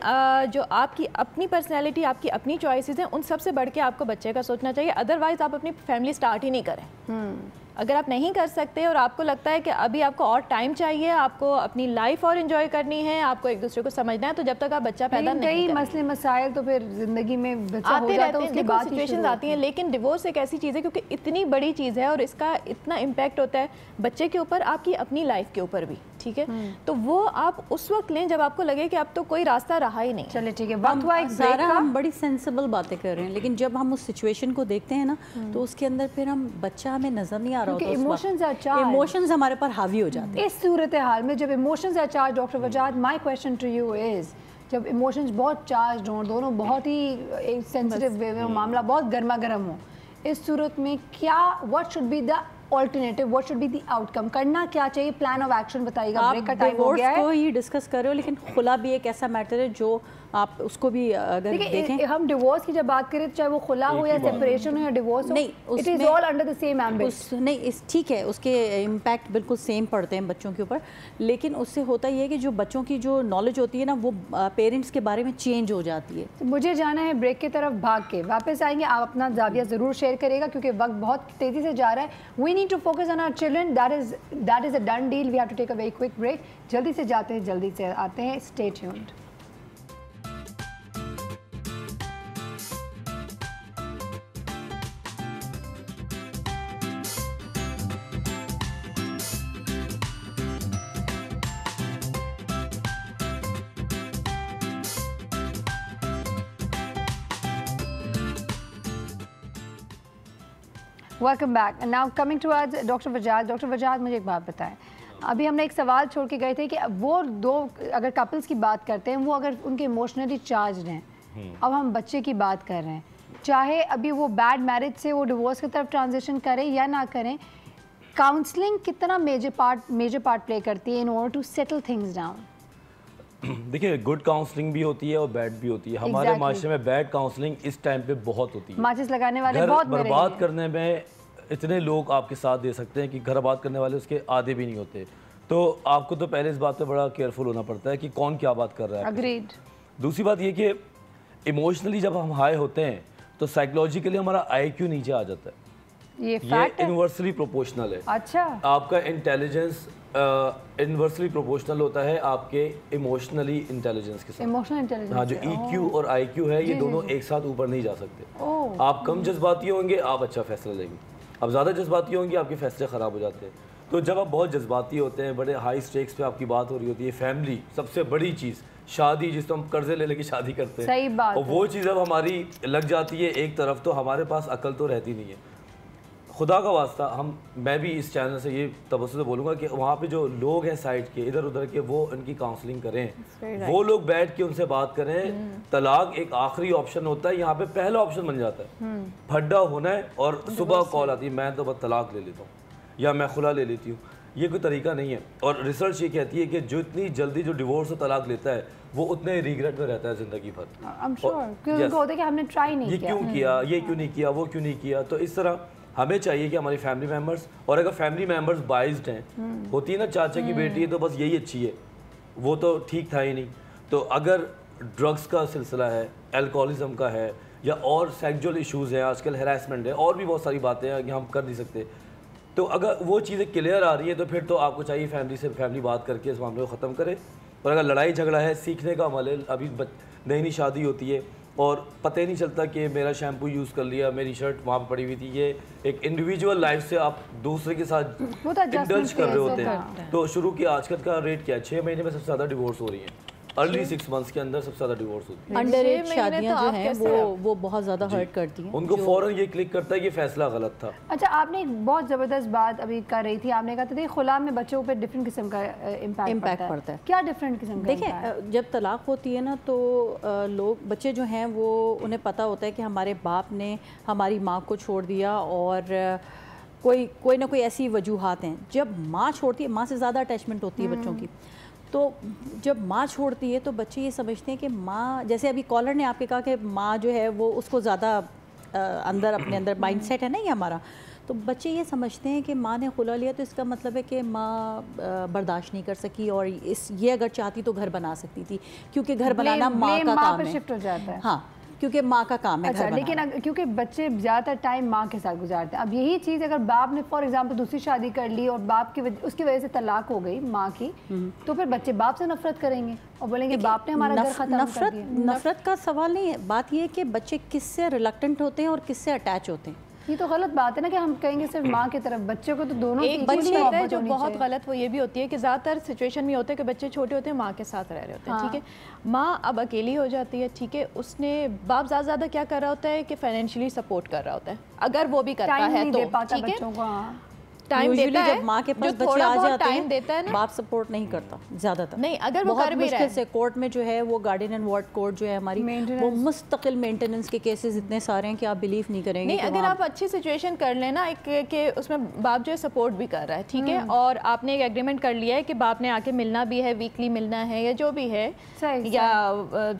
जो आपकी अपनी पर्सनैलिटी, आपकी अपनी चॉइसेस हैं, उन सबसे बढ़ के आपको बच्चे का सोचना चाहिए, अदरवाइज आप अपनी फैमिली स्टार्ट ही नहीं करें। अगर आप नहीं कर सकते और आपको लगता है कि अभी आपको और टाइम चाहिए, आपको अपनी लाइफ और एंजॉय करनी है, आपको एक दूसरे को समझना है, तो जब तक आप बच्चा पैदा नहीं करेंगे, मसले मसाइल तो फिर जिंदगी में बच्चा हो जाता है, उसके बाद सिचुएशंस आती हैं। लेकिन डिवोर्स एक ऐसी चीज़ है क्योंकि इतनी बड़ी चीज़ है और इसका इतना इम्पैक्ट होता है बच्चे के ऊपर, आपकी अपनी लाइफ के ऊपर भी, ठीक है। तो वो आप उस वक्त लें जब आपको लगे कि अब तो कोई रास्ता रहा ही नहीं। चले ठीक है, वक्त हुआ एक ब्रेक का। हम बड़ी सेंसिबल बातें कर रहे हैं, लेकिन जब हम उस सिचुएशन को देखते हैं ना तो उसके अंदर फिर हम बच्चा हमें नजर नहीं आ रहा होता, इमोशंस हमारे पर हावी हो जाते हैं। इस सूरत हाल में जब emotions are charged, doctor Wajahat, my question to you is, जब इमोशंस बहुत चार्ज हों, दोनों बहुत ही सेंसिटिव वे में, मामला बहुत गर्मा गर्म हो, इस सूरत में क्या what should be the alternative, what should be the outcome, करना क्या चाहिए, प्लान ऑफ एक्शन बताइएगा। ब्रेक का टाइम हो गया है, को ही डिस्कस कर रहे हो, लेकिन खुला भी एक ऐसा मैटर है जो आप उसको भी अगर देखें, हम डिवोर्स की जब बात करें चाहे वो खुला हो या सेपरेशन हो या डिवोर्स हो, it is all under the same ambit. नहीं, इस ठीक है, उसके इम्पैक्ट बिल्कुल सेम पड़ते हैं बच्चों के ऊपर, लेकिन उससे होता ये है कि जो बच्चों की जो नॉलेज होती है ना वो पेरेंट्स के बारे में चेंज हो जाती है। मुझे जाना है ब्रेक की तरफ, भाग के वापस आएंगे। आप अपना जाविया ज़रूर शेयर करिएगा क्योंकि वक्त बहुत तेज़ी से जा रहा है। We need to focus on our children, that is a done deal. We have to take a very quick break. जल्दी से जाते हैं, जल्दी से आते हैं। Stay tuned. Welcome back and now coming to आज डॉक्टर वजाद। डॉक्टर वजाद, मुझे एक बात बताएं, अभी हमने एक सवाल छोड़ के गए थे कि वो दो अगर कपल्स की बात करते हैं, वो अगर उनके इमोशनली चार्ज हैं, अब हम बच्चे की बात कर रहे हैं, चाहे अभी वो बैड मैरिज से वो डिवोर्स की तरफ ट्रांजिशन करें या ना करें, काउंसलिंग कितना मेजर पार्ट प्ले करती है in order to settle things down? देखिए, गुड काउंसलिंग भी होती है और बैड भी होती है। हमारे माशरे में बैड काउंसलिंग इस टाइम पे बहुत होती है। माचिस लगाने वाले बहुत बर्बाद करने में इतने लोग आपके साथ दे सकते हैं कि घर आबाद करने वाले उसके आधे भी नहीं होते। तो आपको तो पहले इस बात पे बड़ा केयरफुल होना पड़ता है कि कौन क्या बात कर रहा है। अग्रीड। दूसरी बात ये कि इमोशनली जब हम हाई होते हैं तो साइकोलॉजिकली हमारा IQ नीचे आ जाता है। ये इनवर्सली प्रोपोर्शनल है। अच्छा। आपका इंटेलिजेंस इनवर्सली प्रोपोर्शनल होता है आपके इमोशनली इंटेलिजेंस के साथ। इमोशनल इंटेलिजेंस, हाँ, जो EQ और IQ है ये दोनों एक साथ ऊपर नहीं जा सकते। आप कम जज्बाती होंगे, आप अच्छा फैसला लेंगे। अब ज़्यादा जज्बाती होंगे, आपके फैसले ख़राब हो जाते हैं। तो जब आप बहुत जज्बाती होते हैं, बड़े हाई स्टेक्स पे आपकी बात हो रही होती है, फैमिली सबसे बड़ी चीज़, शादी जिसको हम कर्जे ले लेके शादी करते हैं, सही बात, और वो चीज़ अब हमारी लग जाती है एक तरफ, तो हमारे पास अकल तो रहती नहीं है। खुदा का वास्ता मैं भी इस चैनल से ये तबस्सुर से बोलूँगा कि वहाँ पे जो लोग हैं साइड के इधर उधर के, वो उनकी काउंसलिंग करें, वो लोग बैठ के उनसे बात करें। तलाक एक आखिरी ऑप्शन होता है, यहाँ पे पहला ऑप्शन बन जाता है। फड्डा होना है और सुबह कॉल आती है, मैं तो बस तलाक ले लेता हूँ या मैं खुला ले लेती हूँ। ये कोई तरीका नहीं है। और रिसर्च ये कहती है कि जो इतनी जल्दी जो डिवोर्स और तलाक लेता है वो उतने रिग्रेट में रहता है ज़िंदगी भर। ये क्यों किया, ये क्यों नहीं किया, वो क्यों नहीं किया। तो इस तरह हमें चाहिए कि हमारी फैमिली मेम्बर्स, और अगर फैमिली मेम्बर्स बाइज्ड हैं, होती है ना चाचा की बेटी है तो बस यही अच्छी है, वो तो ठीक था ही नहीं। तो अगर ड्रग्स का सिलसिला है, अल्कोहलिज्म का है, या और सेक्सुअल इश्यूज़ हैं, आजकल हैरेसमेंट है, और भी बहुत सारी बातें हैं कि हम कर नहीं सकते। तो अगर वो चीज़ें क्लियर आ रही है तो फिर तो आपको चाहिए फैमिली बात करके इस मामले को ख़त्म करे। और अगर लड़ाई झगड़ा है, सीखने का अमल है। अभी नई शादी होती है और पता ही नहीं चलता कि मेरा शैम्पू यूज़ कर लिया, मेरी शर्ट वहाँ पर पड़ी हुई थी। ये एक इंडिविजुअल लाइफ से आप दूसरे के साथ इंडल्ज कर रहे होते हैं। तो शुरू की आजकल का रेट क्या है, 6 महीने में सबसे ज़्यादा डिवोर्स हो रही है। अर्ली 6 मंथ्स के अंदर सबसे ज़्यादा डिवोर्स होती है। अंडर एज शादियाँ जो हैं वो बहुत ज़्यादा हर्ट करती हैं। उनको फ़ौरन ये क्लिक करता है कि फैसला गलत था। अच्छा, आपने एक बहुत ज़बरदस्त बात अभी कर रही थी, आपने कहा था खुला में बच्चों पर डिफरेंट किस्म का इम्पैक्ट पड़ता है। क्या डिफरेंट किस्म का? देखिए, जब तलाक होती है ना तो लोग, बच्चे जो हैं वो, उन्हें पता होता है कि हमारे बाप ने हमारी माँ को छोड़ दिया और कोई ना कोई ऐसी वजूहात हैं। जब माँ छोड़ती है, माँ से ज़्यादा अटैचमेंट होती है बच्चों की, तो जब माँ छोड़ती है तो बच्चे ये समझते हैं कि माँ, जैसे अभी कॉलर ने आपके कहा कि माँ जो है वो उसको ज़्यादा अपने अंदर माइंडसेट है ना ये हमारा, तो बच्चे ये समझते हैं कि माँ ने खुला लिया तो इसका मतलब है कि माँ बर्दाश्त नहीं कर सकी और ये अगर चाहती तो घर बना सकती थी, क्योंकि घर बनाना माँ का काम है। शिफ्ट हो जाता है। हाँ, क्योंकि माँ का काम है। अच्छा, लेकिन क्योंकि बच्चे ज़्यादातर टाइम माँ के साथ गुजारते हैं, अब यही चीज़ अगर बाप ने फॉर एग्जांपल दूसरी शादी कर ली और बाप की उसकी वजह से तलाक हो गई माँ की, तो फिर बच्चे बाप से नफरत करेंगे और बोलेंगे बाप ने हमारा घर खत्म कर दिया। नफरत का सवाल नहीं है, बात ये है कि बच्चे किससे रिलक्टेंट होते हैं और किससे अटैच होते हैं। ये तो गलत बात है ना कि हम कहेंगे सिर्फ माँ की तरफ, बच्चे को तो दोनों एक बच्चे होता है जो बहुत गलत वो ये भी होती है कि ज़्यादातर सिचुएशन में होता है कि बच्चे छोटे होते हैं माँ के साथ रह रहे होते हैं, ठीक है, माँ अब अकेली हो जाती है, ठीक है, उसने बाप ज़्यादा क्या कर रहा होता है कि फाइनेंशियली सपोर्ट कर रहा होता है, अगर वो भी करता है तो ठीक है, टाइम देता है, जब माँ के पास बच्चे आ जाते हैं देता है ना, बाप सपोर्ट नहीं करता ज़्यादातर। नहीं, अगर वो कर भी रहा है से कोर्ट में जो है वो गार्डियन एंड वार्ड कोर्ट जो है हमारी, वो मुस्तकिल मेंटेनेंस के केसेस इतने सारे हैं कि आप बिलीव नहीं करेंगे। नहीं, अगर आप अच्छी सिचुएशन कर लेना कि उसमें बाप जो है सपोर्ट भी कर रहा है, ठीक है, और आपने एक एग्रीमेंट कर लिया है कि बाप ने आके मिलना भी है, वीकली मिलना है या जो भी है, या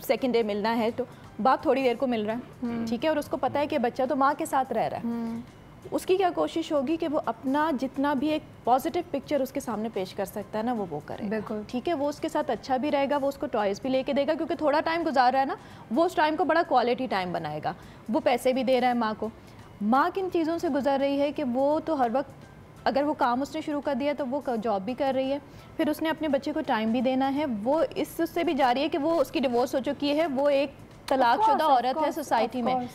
सेकेंड डे मिलना है, तो बाप थोड़ी देर को मिल रहा है, ठीक है, और उसको पता है कि बच्चा तो माँ के साथ रह रहा है, उसकी क्या कोशिश होगी कि वो अपना जितना भी एक पॉजिटिव पिक्चर उसके सामने पेश कर सकता है ना वो करे, बिल्कुल ठीक है, वो उसके साथ अच्छा भी रहेगा, वो उसको टॉयज़ भी लेके देगा, क्योंकि थोड़ा टाइम गुजार रहा है ना, वो उस टाइम को बड़ा क्वालिटी टाइम बनाएगा, वो पैसे भी दे रहा है माँ को, माँ किन चीज़ों से गुजर रही है कि वो तो हर वक्त, अगर वो काम उसने शुरू कर दिया तो वो जॉब भी कर रही है, फिर उसने अपने बच्चे को टाइम भी देना है, वो इससे भी जा रही है कि वो उसकी डिवोर्स हो चुकी है, वो एक तलाकशुदा औरत है सोसाइटी में,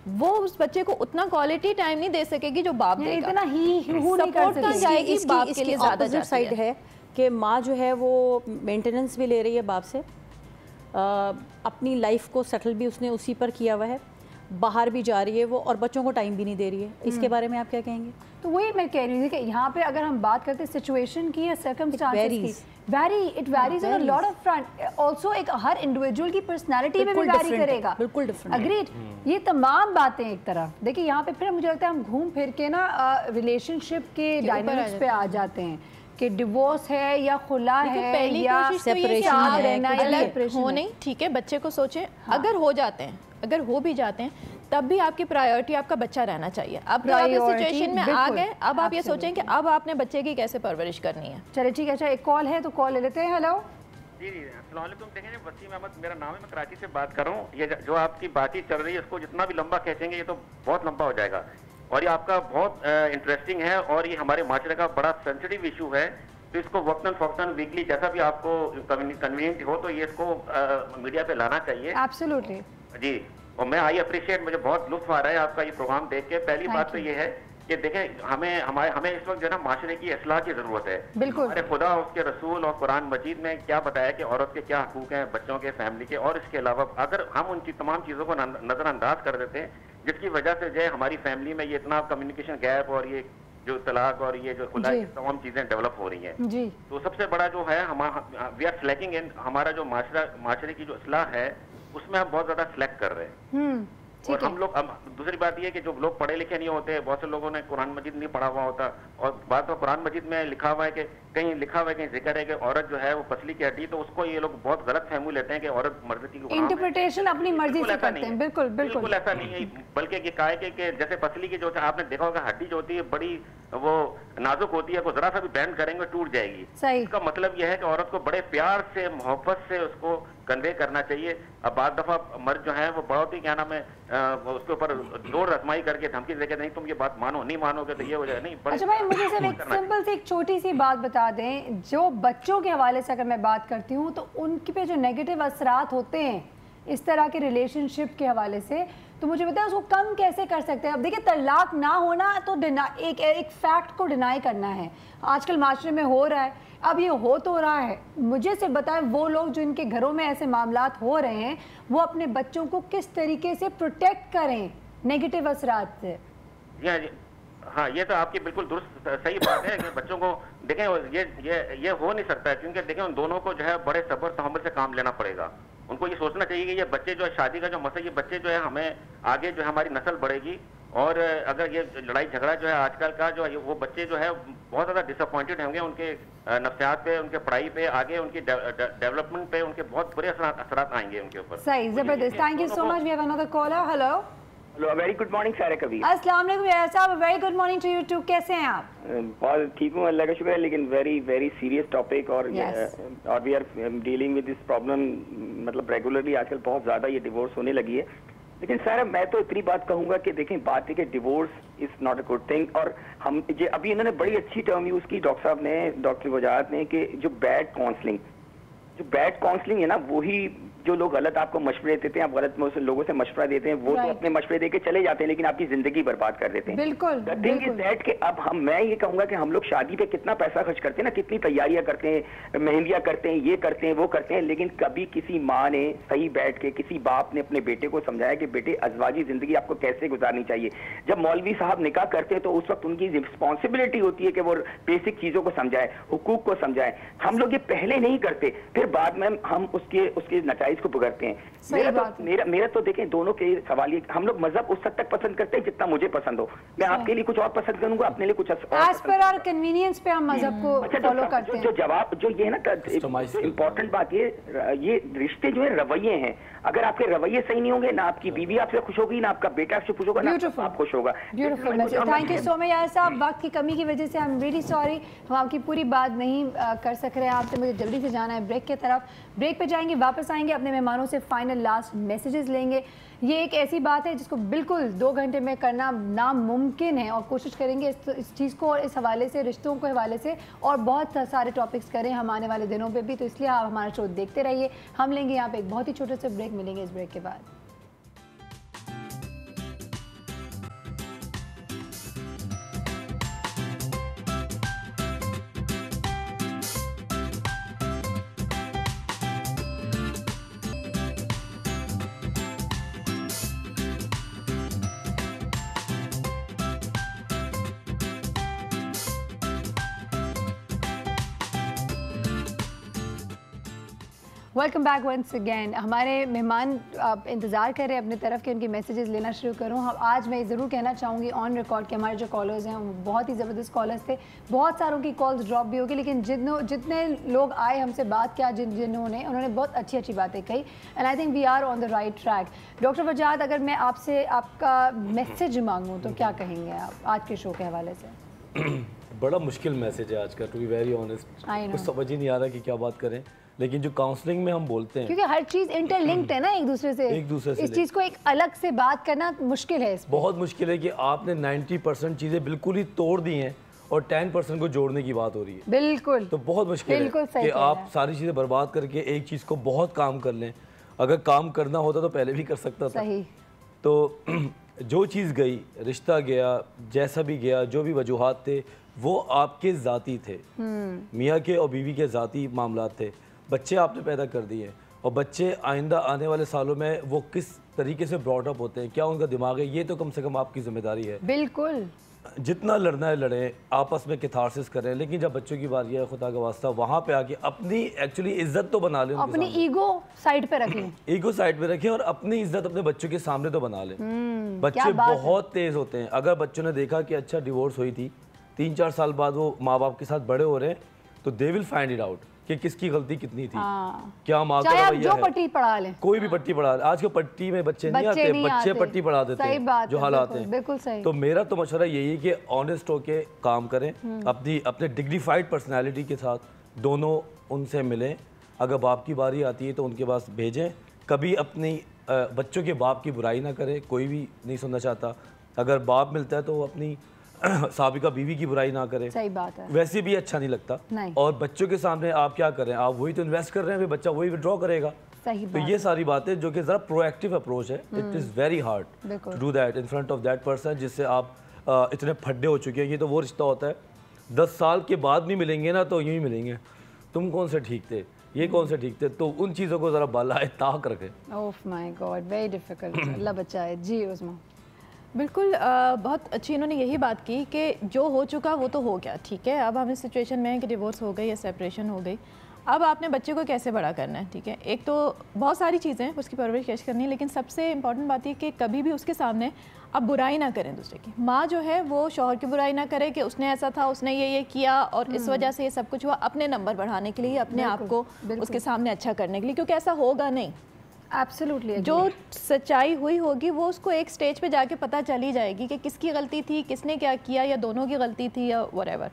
वो उस बच्चे को उतना क्वालिटी टाइम नहीं दे सकेगी जो बाप देगा, इतना ही सपोर्ट कर जाएगी, बाप के लिए ज़्यादा साइड है कि माँ जो है वो मेंटेनेंस भी ले रही है बाप से, अपनी लाइफ को सेटल भी उसने उसी पर किया हुआ है, बाहर भी जा रही है वो, और बच्चों को टाइम भी नहीं दे रही है। इसके बारे में आप क्या कहेंगे? तो वही मैं कह रही थी कि यहाँ पे अगर हम बात करते हैं सिचुएशन की या सर्कमस्टांसेस की, it varies on a lot of front, also एक हर इंडिविजुअल की पर्सनालिटी में भी वेरी करेगा, बिल्कुल डिफरेंट, अग्रीड। ये तमाम बातें एक तरफ देखिए, यहाँ पे फिर मुझे लगता है हम घूम फिर के ना रिलेशनशिप के डायनामिक्स पे आ जाते हैं कि डिवोर्स है या खुला है या सेपरेशन रहना या सेपरेशन हो, नहीं ठीक है, बच्चे को सोचें, अगर हो जाते हैं, अगर हो भी जाते हैं, तब भी आपकी प्रायोरिटी आपका बच्चा रहना चाहिए। अब तो आप इस सिचुएशन में आ गए, अब आप ये सोचें कि अब आपने बच्चे की कैसे परवरिश करनी है। चलिए ठीक है, अच्छा एक कॉल है तो कॉल ले लेते हैं। हेलो जी जी, अस्सलाम वालेकुम। देखें, वसीम अहमद मेरा नाम है, मैं कराची से बात कर रहा हूँ। ये जो आपकी बातचीत चल रही है इसको जितना भी लंबा खींचेंगे ये तो बहुत लंबा हो जाएगा, और ये आपका बहुत इंटरेस्टिंग है और ये हमारे माशरे का बड़ा सेंसिटिव इशू है, तो इसको वक्तन फक्तन वीकली जैसा भी आपको कन्वीनियंट हो तो ये इसको मीडिया पे लाना चाहिए। एब्सोल्युटली जी, और मैं आई अप्रिशिएट, मुझे बहुत लुत्फ आ रहा है आपका ये प्रोग्राम देख के। पहली बात तो ये है कि देखें, हमें इस वक्त जो है ना माशरे की इस्लाह की जरूरत है। बिल्कुल, हमारे खुदा, उसके रसूल और कुरान मजीद में क्या बताया कि औरत के क्या हकूक हैं, बच्चों के, फैमिली के, और इसके अलावा अगर हम उन तमाम चीज़ों को नज़रअंदाज कर देते हैं जिसकी वजह से जो है हमारी फैमिली में ये इतना कम्युनिकेशन गैप और ये जो तलाक और ये जो खुला तमाम चीज़ें डेवलप हो रही हैं जी, तो सबसे बड़ा जो है वी आर स्लैकिंग इन, हमारा जो माशरे की जो इस्लाह है उसमें हम बहुत ज़्यादा स्लैक कर रहे हैं। और हम लोग, दूसरी बात यह कि जो लोग पढ़े लिखे नहीं होते, बहुत से लोगों ने कुरान मजीद नहीं पढ़ा हुआ होता, और बात तो कुरान मजीद में लिखा हुआ है कि कहीं जिक्र है कि औरत जो है वो पसली की हड्डी, तो उसको ये लोग बहुत गलत फहमी लेते हैं कि औरत मर्द की इंटरप्रिटेशन अपनी मर्जी से करते हैं। बिल्कुल बिल्कुल ऐसा नहीं है, बल्कि ये कहा है कि जैसे पसली की जो आपने देखा होगा हड्डी जो होती है बड़ी वो नाजुक होती है, को जरा सा भी बैंड करेंगे टूट जाएगी। इसका मतलब यह है कि औरत को बड़े प्यार से, मोहब्बत से उसको कन्वे करना चाहिए। अब बाद दफा मर्द जो है वो बहुत ही क्या नाम है उसके ऊपर जोर रसमाई करके धमकी देके नहीं तुम ये बात मानो, नहीं मानोगे तो ये हो जाए। नहीं, अच्छा भाई, मुझे सिर्फ एक सिंपल सी एक छोटी सी बात बता दें, जो बच्चों के हवाले से अगर मैं बात करती हूँ तो उनके पे जो नेगेटिव असरात होते हैं इस तरह के रिलेशनशिप के हवाले से, तो मुझे बताया उसको कम कैसे कर सकते हैं। अब देखिए, तलाक ना होना तो एक फैक्ट को डिनाई करना है, आजकल माशरे में हो रहा है, अब ये हो तो रहा है। मुझे सिर्फ बताएं, वो लोग जो इनके घरों में ऐसे मामलात हो रहे हैं वो अपने बच्चों को किस तरीके से प्रोटेक्ट करें नेगेटिव असरात से। हाँ, ये तो आपकी बिल्कुल दुरुस्त सही बात है कि बच्चों को देखें, ये हो नहीं सकता है, क्योंकि देखें उन दोनों को जो है बड़े सब्र तहम्मुल से काम लेना पड़ेगा। उनको ये सोचना चाहिए कि ये बच्चे जो है, शादी का जो मसला, ये बच्चे जो है हमें आगे जो है हमारी नस्ल बढ़ेगी, और अगर ये लड़ाई झगड़ा जो है आजकल का जो है, वो बच्चे जो है बहुत ज़्यादा डिसअपॉइंटेड होंगे उनके नफ्सियात पे, उनके पढ़ाई पे, आगे उनकी डेवलपमेंट पे उनके बहुत बुरे असरात आएंगे उनके ऊपर। सही, जबरदस्त। Thank you so much. We have another caller. Hello hello, very good morning Sara Kabir. अस्सलाम वालेकुम साहब, very good morning to you too. कैसे हैं आप? बहुत ठीक हूँ, अल्लाह का शुक्र है, लेकिन वेरी वेरी सीरियस टॉपिक, और we are dealing with this problem, मतलब रेगुलरली आजकल बहुत ज़्यादा ये डिवोर्स होने लगी है। लेकिन सर मैं तो इतनी बात कहूंगा कि देखें, बात है कि divorce is not a good thing. और हम ये अभी इन्होंने बड़ी अच्छी टर्म यूज की डॉक्टर साहब ने, डॉक्टर वजाहत ने, कि जो बैड काउंसलिंग है ना, वही जो लोग गलत आपको मशवरे देते हैं, आप गलत लोगों से मशवरा देते हैं, वो तो अपने मशवरे देके चले जाते हैं लेकिन आपकी जिंदगी बर्बाद कर देते हैं। बिल्कुल। द थिंग इज दैट कि अब मैं ये कहूंगा कि हम लोग शादी पे कितना पैसा खर्च करते हैं ना, कितनी तैयारियां करते हैं, मेहंदियां करते हैं, ये करते हैं, वो करते हैं, लेकिन कभी किसी माँ ने सही बैठ के, किसी बाप ने अपने बेटे को समझाया कि बेटे अज़वाजी जिंदगी आपको कैसे गुजारनी चाहिए। जब मौलवी साहब निकाह करते हैं तो उस वक्त उनकी रिस्पॉन्सिबिलिटी होती है कि वो बेसिक चीजों को समझाए, हुकूक को समझाए। हम लोग ये पहले नहीं करते, फिर बाद में हम उसके नताइज को भुगतते हैं। मेरा तो देखें, दोनों के सवाल ये, हम लोग मजहब उस हद तक पसंद करते हैं जितना मुझे पसंद हो। मैं आपके लिए कुछ और पसंद करूंगा, अपने लिए कुछ एज पर आवर कन्वीनियंस पे हम मजहब को फॉलो करते हैं। जो जवाब जो ये है ना, इम्पोर्टेंट बात ये रिश्ते जो है रवैये हैं। अगर आपके रवैये सही नहीं होंगे, ना आपकी बीवी आपसे खुश होगी, ना आपका बेटा आपसे खुश होगा, ना आप खुश होगा। Beautiful message, thank you so much यार साहब। वक्त की कमी की वजह से आई एम रियली सॉरी, हम आपकी पूरी बात नहीं कर सक रहे हैं आपसे। मुझे जल्दी से जाना है ब्रेक की तरफ। ब्रेक पे जाएंगे, वापस आएंगे, अपने मेहमानों से फाइनल लास्ट मैसेजेस लेंगे। ये एक ऐसी बात है जिसको बिल्कुल 2 घंटे में करना नामुमकिन है, और कोशिश करेंगे इस चीज़ को और इस हवाले से, रिश्तों के हवाले से और बहुत सारे टॉपिक्स करें हम आने वाले दिनों पे भी। तो इसलिए आप हमारा शो देखते रहिए। हम लेंगे यहाँ पे एक बहुत ही छोटे से ब्रेक, मिलेंगे इस ब्रेक के बाद। Welcome back once again. हमारे मेहमान इंतज़ार कर रहे हैं अपनी तरफ के, उनके मैसेजेस लेना शुरू करूँ। हम आज मैं ज़रूर कहना चाहूँगी ऑन रिकॉर्ड कि हमारे जो कॉलर्स हैं वो बहुत ही ज़बरदस्त कॉलर्स थे। बहुत सारों की कॉल्स ड्रॉप भी होगी, लेकिन जितने लोग आए हमसे बात किया, जिन्होंने उन्होंने बहुत अच्छी बातें कही, and I think we are on the right track. Doctor Wajahat, अगर मैं आपसे आपका मैसेज मांगूँ तो क्या कहेंगे आप आज के शो के हवाले से? बड़ा मुश्किल मैसेज है आज का, टू बी वेरी ऑनेस्ट। कुछ समझ ही नहीं आ रहा कि क्या बात करें, लेकिन जो काउंसलिंग में हम बोलते हैं, क्योंकि हर चीज इंटरलिंक्ड है ना एक दूसरे से इस चीज को एक अलग से बात करना मुश्किल है। बहुत मुश्किल है कि आपने 90% चीजें बिल्कुल ही तोड़ दी हैं और 10% को जोड़ने की बात हो रही है। बिल्कुल। तो बहुत मुश्किल है कि आप सारी चीजें बर्बाद करके एक चीज को बहुत काम कर लें। अगर काम करना होता तो पहले भी कर सकता था। सही। तो जो चीज़ गई, रिश्ता गया, जैसा भी गया, जो भी वजूहात थे वो आपके ज़ाती थे, मियाँ के और बीवी के ज़ाती मामलात थे। बच्चे आपने पैदा कर दिए और बच्चे आइंदा आने वाले सालों में वो किस तरीके से ब्रॉट अप होते हैं, क्या उनका दिमाग है, ये तो कम से कम आपकी जिम्मेदारी है। बिल्कुल। जितना लड़ना है लड़ें, आपस में कैथारसिस करें, लेकिन जब बच्चों की बारी है, खुदा का वास्ता, वहाँ पे आके अपनी एक्चुअली इज्जत तो बना लें, अपनी ईगो साइड पे रखें, ईगो साइड पे रखें और अपनी इज्जत अपने बच्चों के सामने तो बना लें। बच्चे बहुत तेज होते हैं। अगर बच्चों ने देखा कि अच्छा डिवोर्स हुई थी, 3-4 साल बाद वो माँ बाप के साथ बड़े हो रहे हैं, तो they will find it out कि किसकी गलती कितनी थी। क्या माँ का रवैया है, पट्टी पढ़ा लें, कोई भी पट्टी पढ़ा ले। आज के पट्टी में बच्चे नहीं आते, बच्चे पट्टी पढ़ा देते हैं, जो हालात हैं। बिल्कुल सही। तो मेरा तो मशवरा यही है कि ऑनेस्ट होके काम करें, अपने डिग्निफाइड पर्सनैलिटी के साथ दोनों उनसे मिलें। अगर बाप की बारी आती है तो उनके पास भेजें। कभी अपनी बच्चों के बाप की बुराई ना करें, कोई भी नहीं सुनना चाहता। अगर बाप मिलता है तो वो अपनी साबिका बीवी की बुराई ना करें। सही बात है। वैसे भी अच्छा नहीं लगता। और बच्चों के सामने आप क्या करें, आप वही तो इन्वेस्ट कर रहे हैं, बच्चा वही विड्रॉ करेगा। सही तो ये सारी बातें जो कि जरा प्रोएक्टिव अप्रोच है, it is very hard to do that in front of that person जिससे आप इतने फड्डे हो चुके हैं। ये तो वो रिश्ता होता है 10 साल के बाद भी मिलेंगे ना तो यूँ ही मिलेंगे, तुम कौन से ठीक थे, ये कौन से ठीक थे। तो उन चीज़ों को ज़रा बालाए ताक रखें। Oh my god, very difficult. अल्लाह बचाए जी। उस्मा बिल्कुल बहुत अच्छी इन्होंने यही बात की कि जो हो चुका वो तो हो गया, ठीक है। अब हम इस सिचुएशन में हैं कि डिवोर्स हो गई या सेपरेशन हो गई। अब आपने बच्चे को कैसे बड़ा करना है, ठीक है। एक तो बहुत सारी चीज़ें हैं, उसकी परवरिश कैसे करनी है, लेकिन सबसे इंपॉर्टेंट बात ये कि कभी भी उसके सामने आप बुराई ना करें दूसरे की। माँ जो है वो शौहर की बुराई ना करे कि उसने ऐसा था, उसने ये किया और इस वजह से ये सब कुछ हुआ, अपने नंबर बढ़ाने के लिए, अपने आप को उसके सामने अच्छा करने के लिए, क्योंकि ऐसा होगा नहीं। एब्सोल्युटली। जो सच्चाई हुई होगी वो उसको एक स्टेज पे जाके पता चली जाएगी कि किसकी गलती थी, किसने क्या किया, या दोनों की गलती थी या व्हाटएवर।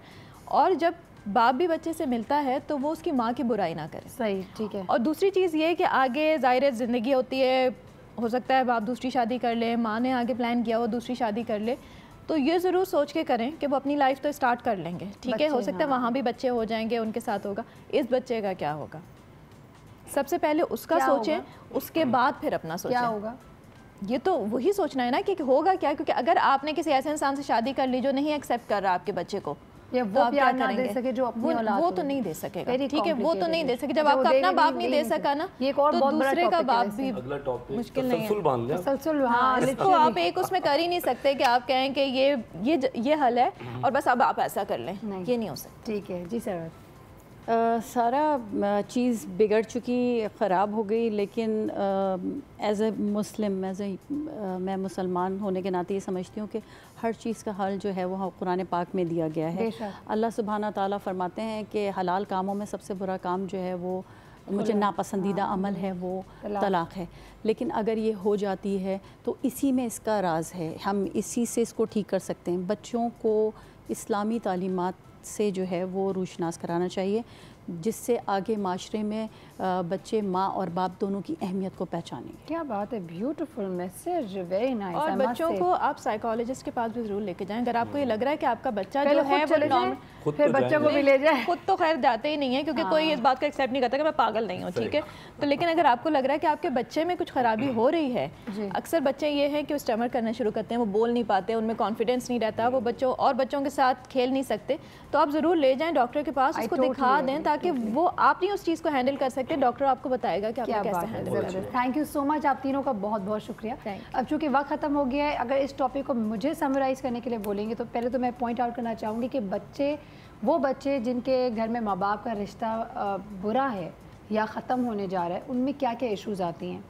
और जब बाप भी बच्चे से मिलता है तो वो उसकी माँ की बुराई ना करे। सही, ठीक है। और दूसरी चीज़ ये कि आगे ज़ाहिर ज़िंदगी होती है, हो सकता है बाप दूसरी शादी कर ले, माँ ने आगे प्लान किया वो दूसरी शादी कर ले, तो ये ज़रूर सोच के करें कि वो अपनी लाइफ तो स्टार्ट कर लेंगे, ठीक है। हो सकता है वहाँ भी बच्चे हो जाएंगे, उनके साथ होगा, इस बच्चे का क्या होगा, सबसे पहले उसका सोचें, उसके बाद फिर अपना सोचें क्या होगा। ये तो वही सोचना है ना कि होगा क्या, क्योंकि अगर आपने किसी ऐसे इंसान से शादी कर ली जो नहीं एक्सेप्ट कर रहा आपके बच्चे को, या वो तो प्यार ना दे सके जो अपनी औलाद वो तो नहीं दे सकेगा, ठीक है, वो तो नहीं दे सके। जब आपका अपना बाप नहीं दे सका ना, तो दूसरे का बाप भी मुश्किल नहीं है। तसलसल, हाँ, इसको आप एक उसमें कर ही नहीं सकते कि आप कहें कि ये हल है और बस अब आप ऐसा कर लें, ये नहीं हो सकता। ठीक है जी सर। सारा चीज़ बिगड़ चुकी, ख़राब हो गई, लेकिन एज़ ए मुस्लिम, मैं मुसलमान होने के नाते ये समझती हूँ कि हर चीज़ का हल जो है वो कुरान पाक में दिया गया है। अल्लाह सुब्हाना ताला फरमाते हैं कि हलाल कामों में सबसे बुरा काम जो है वो मुझे नापसंदीदा अमल है वो तलाक़ है, लेकिन अगर ये हो जाती है तो इसी में इसका राज है, हम इसी से इसको ठीक कर सकते हैं। बच्चों को इस्लामी तालीमात से जो है वो रूशनास कराना चाहिए, जिससे आगे माशरे में बच्चे माँ और बाप दोनों की अहमियत को पहचानेंगे। क्या बात है, ब्यूटीफुल मैसेज, वेरी नाइस। और बच्चों को आप साइकोलॉजिस्ट के पास भी जरूर लेके जाएं, अगर आपको ये लग रहा है कि आपका बच्चा जो है वो फिर बच्चों को भी ले जाए। खुद तो खैर जाते ही नहीं है, क्योंकि कोई इस बात को एक्सेप्ट नहीं करता कि मैं पागल नहीं हूँ, ठीक है। तो लेकिन अगर आपको लग रहा है कि आपके बच्चे में कुछ खराबी हो रही है, अक्सर बच्चे ये है कि वो स्टमर करना शुरू करते हैं, वो बोल नहीं पाते, उनमें कॉन्फिडेंस नहीं रहता, वो बच्चों के साथ खेल नहीं सकते, तो आप ज़रूर ले जाएं डॉक्टर के पास, उसको दिखा दें, ताकि वो आप नहीं उस चीज़ को हैंडल कर सकते, डॉक्टर आपको बताएगा कि आपको कैसे हैंडल करना है। थैंक यू सो मच, आप तीनों का बहुत बहुत शुक्रिया। अब चूँकि वक्त ख़त्म हो गया है, अगर इस टॉपिक को मुझे समराइज़ करने के लिए बोलेंगे तो पहले तो मैं पॉइंट आउट करना चाहूँगी कि वो बच्चे जिनके घर में माँ बाप का रिश्ता बुरा है या ख़त्म होने जा रहा है, उनमें क्या क्या इश्यूज़ आती हैं।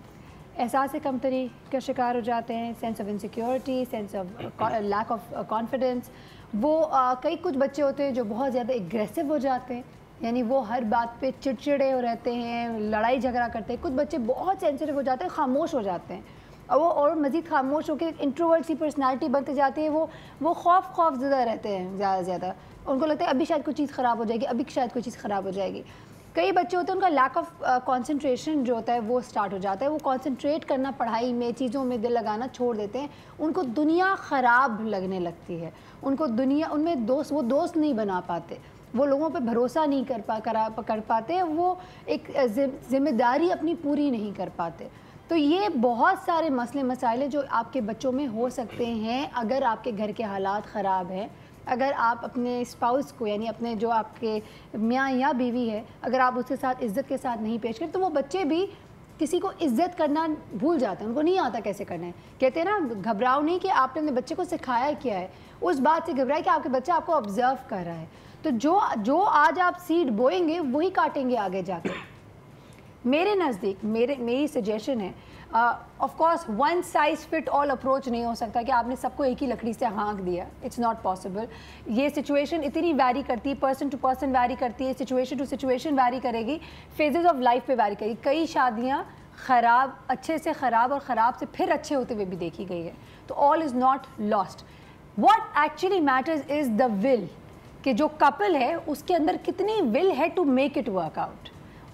एहसास कमतरी का शिकार हो जाते हैं, sense of insecurity, sense of lack of confidence. वो कई कुछ बच्चे होते हैं जो बहुत ज़्यादा एग्रेसिव हो जाते हैं, यानी वो हर बात पे चिड़चिड़े हो रहते हैं, लड़ाई झगड़ा करते हैं। कुछ बच्चे बहुत सेंसिटिव हो जाते हैं, खामोश हो जाते हैं, और मज़ीद खामोश होकर इंट्रोवर्ट सी पर्सनालिटी बनते जाती है। वो खौफ ज़्यादा रहते हैं, ज़्यादा से ज़्यादा उनको लगता है अभी शायद कोई चीज़ ख़राब हो जाएगी, अभी शायद कोई चीज़ ख़राब हो जाएगी। कई बच्चे होते हैं उनका लैक ऑफ कंसंट्रेशन जो होता है वो स्टार्ट हो जाता है, वो कंसंट्रेट करना पढ़ाई में, चीज़ों में दिल लगाना छोड़ देते हैं, उनको दुनिया ख़राब लगने लगती है, उनको दुनिया, उनमें वो दोस्त नहीं बना पाते, वो लोगों पे भरोसा नहीं कर पाते, वो एक जिम्मेदारी अपनी पूरी नहीं कर पाते। तो ये बहुत सारे मसले मसाइल जो आपके बच्चों में हो सकते हैं अगर आपके घर के हालात ख़राब हैं। अगर आप अपने स्पाउस को, यानी अपने जो आपके मियाँ या बीवी है, अगर आप उसके साथ इज़्ज़त के साथ नहीं पेश करें तो वो बच्चे भी किसी को इज़्ज़त करना भूल जाते हैं, उनको नहीं आता कैसे करना है। कहते हैं ना, घबराओ नहीं कि आपने अपने बच्चे को सिखाया क्या है, उस बात से घबराए कि आपके बच्चा आपको ऑब्जर्व कर रहा है। तो जो आज आप सीड बोएंगे वही काटेंगे आगे जाकर। मेरे नज़दीक मेरी सजेशन है, of course one size fit all approach नहीं हो सकता कि आपने सबको एक ही लकड़ी से हाँक दिया, इट्स नॉट पॉसिबल। ये सिचुएशन इतनी वैरी करती है, पर्सन टू पर्सन वैरी करती है, सिचुएशन टू सिचुएशन वैरी करेगी, फेजेस ऑफ लाइफ पे वैरी करेगी। कई शादियाँ ख़राब, अच्छे से ख़राब और ख़राब से फिर अच्छे होते हुए भी देखी गई है। तो all is not lost. What actually matters is the will, कि जो कपल है उसके अंदर कितनी विल है to make it work out,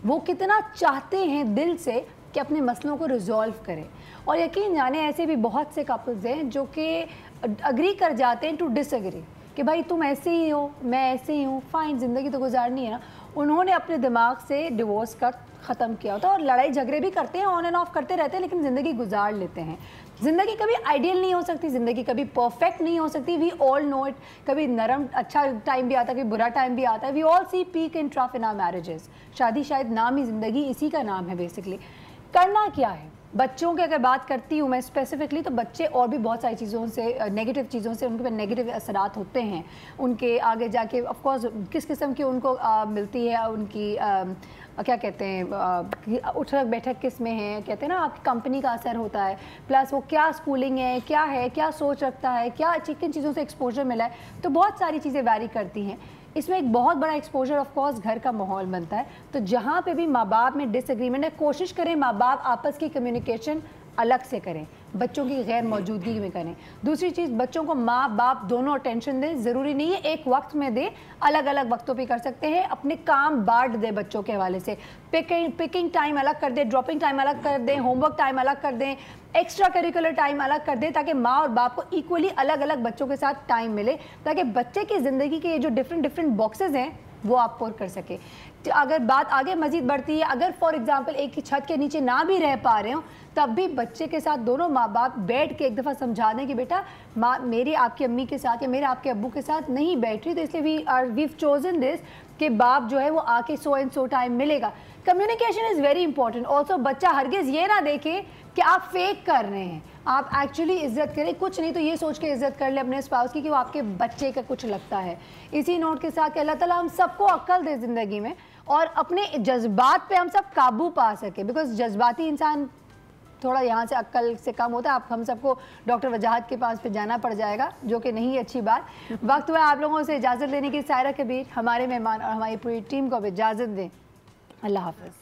वो कितना चाहते हैं दिल से कि अपने मसलों को रिजॉल्व करें। और यकीन जाने ऐसे भी बहुत से कपल्स हैं जो कि अग्री कर जाते हैं टू डिसएग्री, कि भाई तुम ऐसे ही हो, मैं ऐसे ही हूँ, फ़ाइन, ज़िंदगी तो गुजारनी है ना। उन्होंने अपने दिमाग से डिवोर्स का ख़त्म किया होता है, और लड़ाई झगड़े भी करते हैं, ऑन एंड ऑफ करते रहते हैं, लेकिन ज़िंदगी गुजार लेते हैं। ज़िंदगी कभी आइडियल नहीं हो सकती, ज़िंदगी कभी परफेक्ट नहीं हो सकती, वी ऑल नो इट। कभी नरम अच्छा टाइम भी आता है, कभी बुरा टाइम भी आता है। We all see peak and trough in our marriages. शादी शायद नाम ही ज़िंदगी इसी का नाम है बेसिकली। करना क्या है? बच्चों की अगर बात करती हूँ मैं स्पेसिफिकली, तो बच्चे और भी बहुत सारी चीज़ों से, नेगेटिव चीज़ों से उनके पर नेगेटिव असरात होते हैं। उनके आगे जाके ऑफ कोर्स किस किस्म की उनको मिलती है, उनकी क्या कहते हैं, उठक बैठक किस में है, कहते हैं ना, आपकी कंपनी का असर होता है, प्लस वो क्या स्कूलिंग है, क्या सोच रखता है, क्या किन चीज़ों से एक्सपोजर मिला है, तो बहुत सारी चीज़ें वैरी करती हैं। इसमें एक बहुत बड़ा एक्सपोजर ऑफ कोर्स घर का माहौल बनता है। तो जहाँ पे भी माँ बाप में डिसएग्रीमेंट है, कोशिश करें माँ बाप आपस की कम्युनिकेशन अलग से करें, बच्चों की गैर मौजूदगी में करें। दूसरी चीज़, बच्चों को माँ बाप दोनों अटेंशन दें, ज़रूरी नहीं है एक वक्त में दें, अलग अलग वक्तों पे कर सकते हैं। अपने काम बांट दें बच्चों के हवाले से, पिकिंग टाइम अलग कर दें, ड्रॉपिंग टाइम अलग कर दें, होमवर्क टाइम अलग कर दें, एक्स्ट्रा करिकुलर टाइम अलग कर दें, ताकि माँ और बाप को इक्वली अलग अलग बच्चों के साथ टाइम मिले, ताकि बच्चे की ज़िंदगी के ये जो डिफरेंट बॉक्सेस हैं वो आप पूर कर सके। अगर बात आगे मजीद बढ़ती है, अगर फॉर एग्जांपल एक ही छत के नीचे ना भी रह पा रहे हो, तब भी बच्चे के साथ दोनों माँ बाप बैठ के एक दफ़ा समझा दें कि बेटा माँ मेरी आपकी अम्मी के साथ या मेरे आपके अब्बू के साथ नहीं बैठ रही, तो इसलिए वीव चोजन दिस कि बाप जो है वो आके सो एंड सो टाइम मिलेगा। Communication is very important. Also बच्चा हरगिज़ ये ना देखे कि आप फेक कर रहे हैं, आप एक्चुअली इज्जत करें, कुछ नहीं तो ये सोच के इज्जत कर ले अपने स्पाउस की कि वो आपके बच्चे का कुछ लगता है। इसी नोट के साथ कि अल्लाह ताला हम सबको अक्ल दे ज़िंदगी में और अपने जज्बात पे हम सब काबू पा सके, बिकॉज जज्बाती इंसान थोड़ा यहाँ से अक्ल से कम होता है। आप हम सबको डॉक्टर वजाहत के पास पे जाना पड़ जाएगा, जो कि नहीं अच्छी बात। वक्त हुआ आप लोगों से इजाज़त लेने की। सायरा कबीर हमारे मेहमान और हमारी पूरी टीम को अब इजाज़त दें। अल्लाह हाफ़िज़।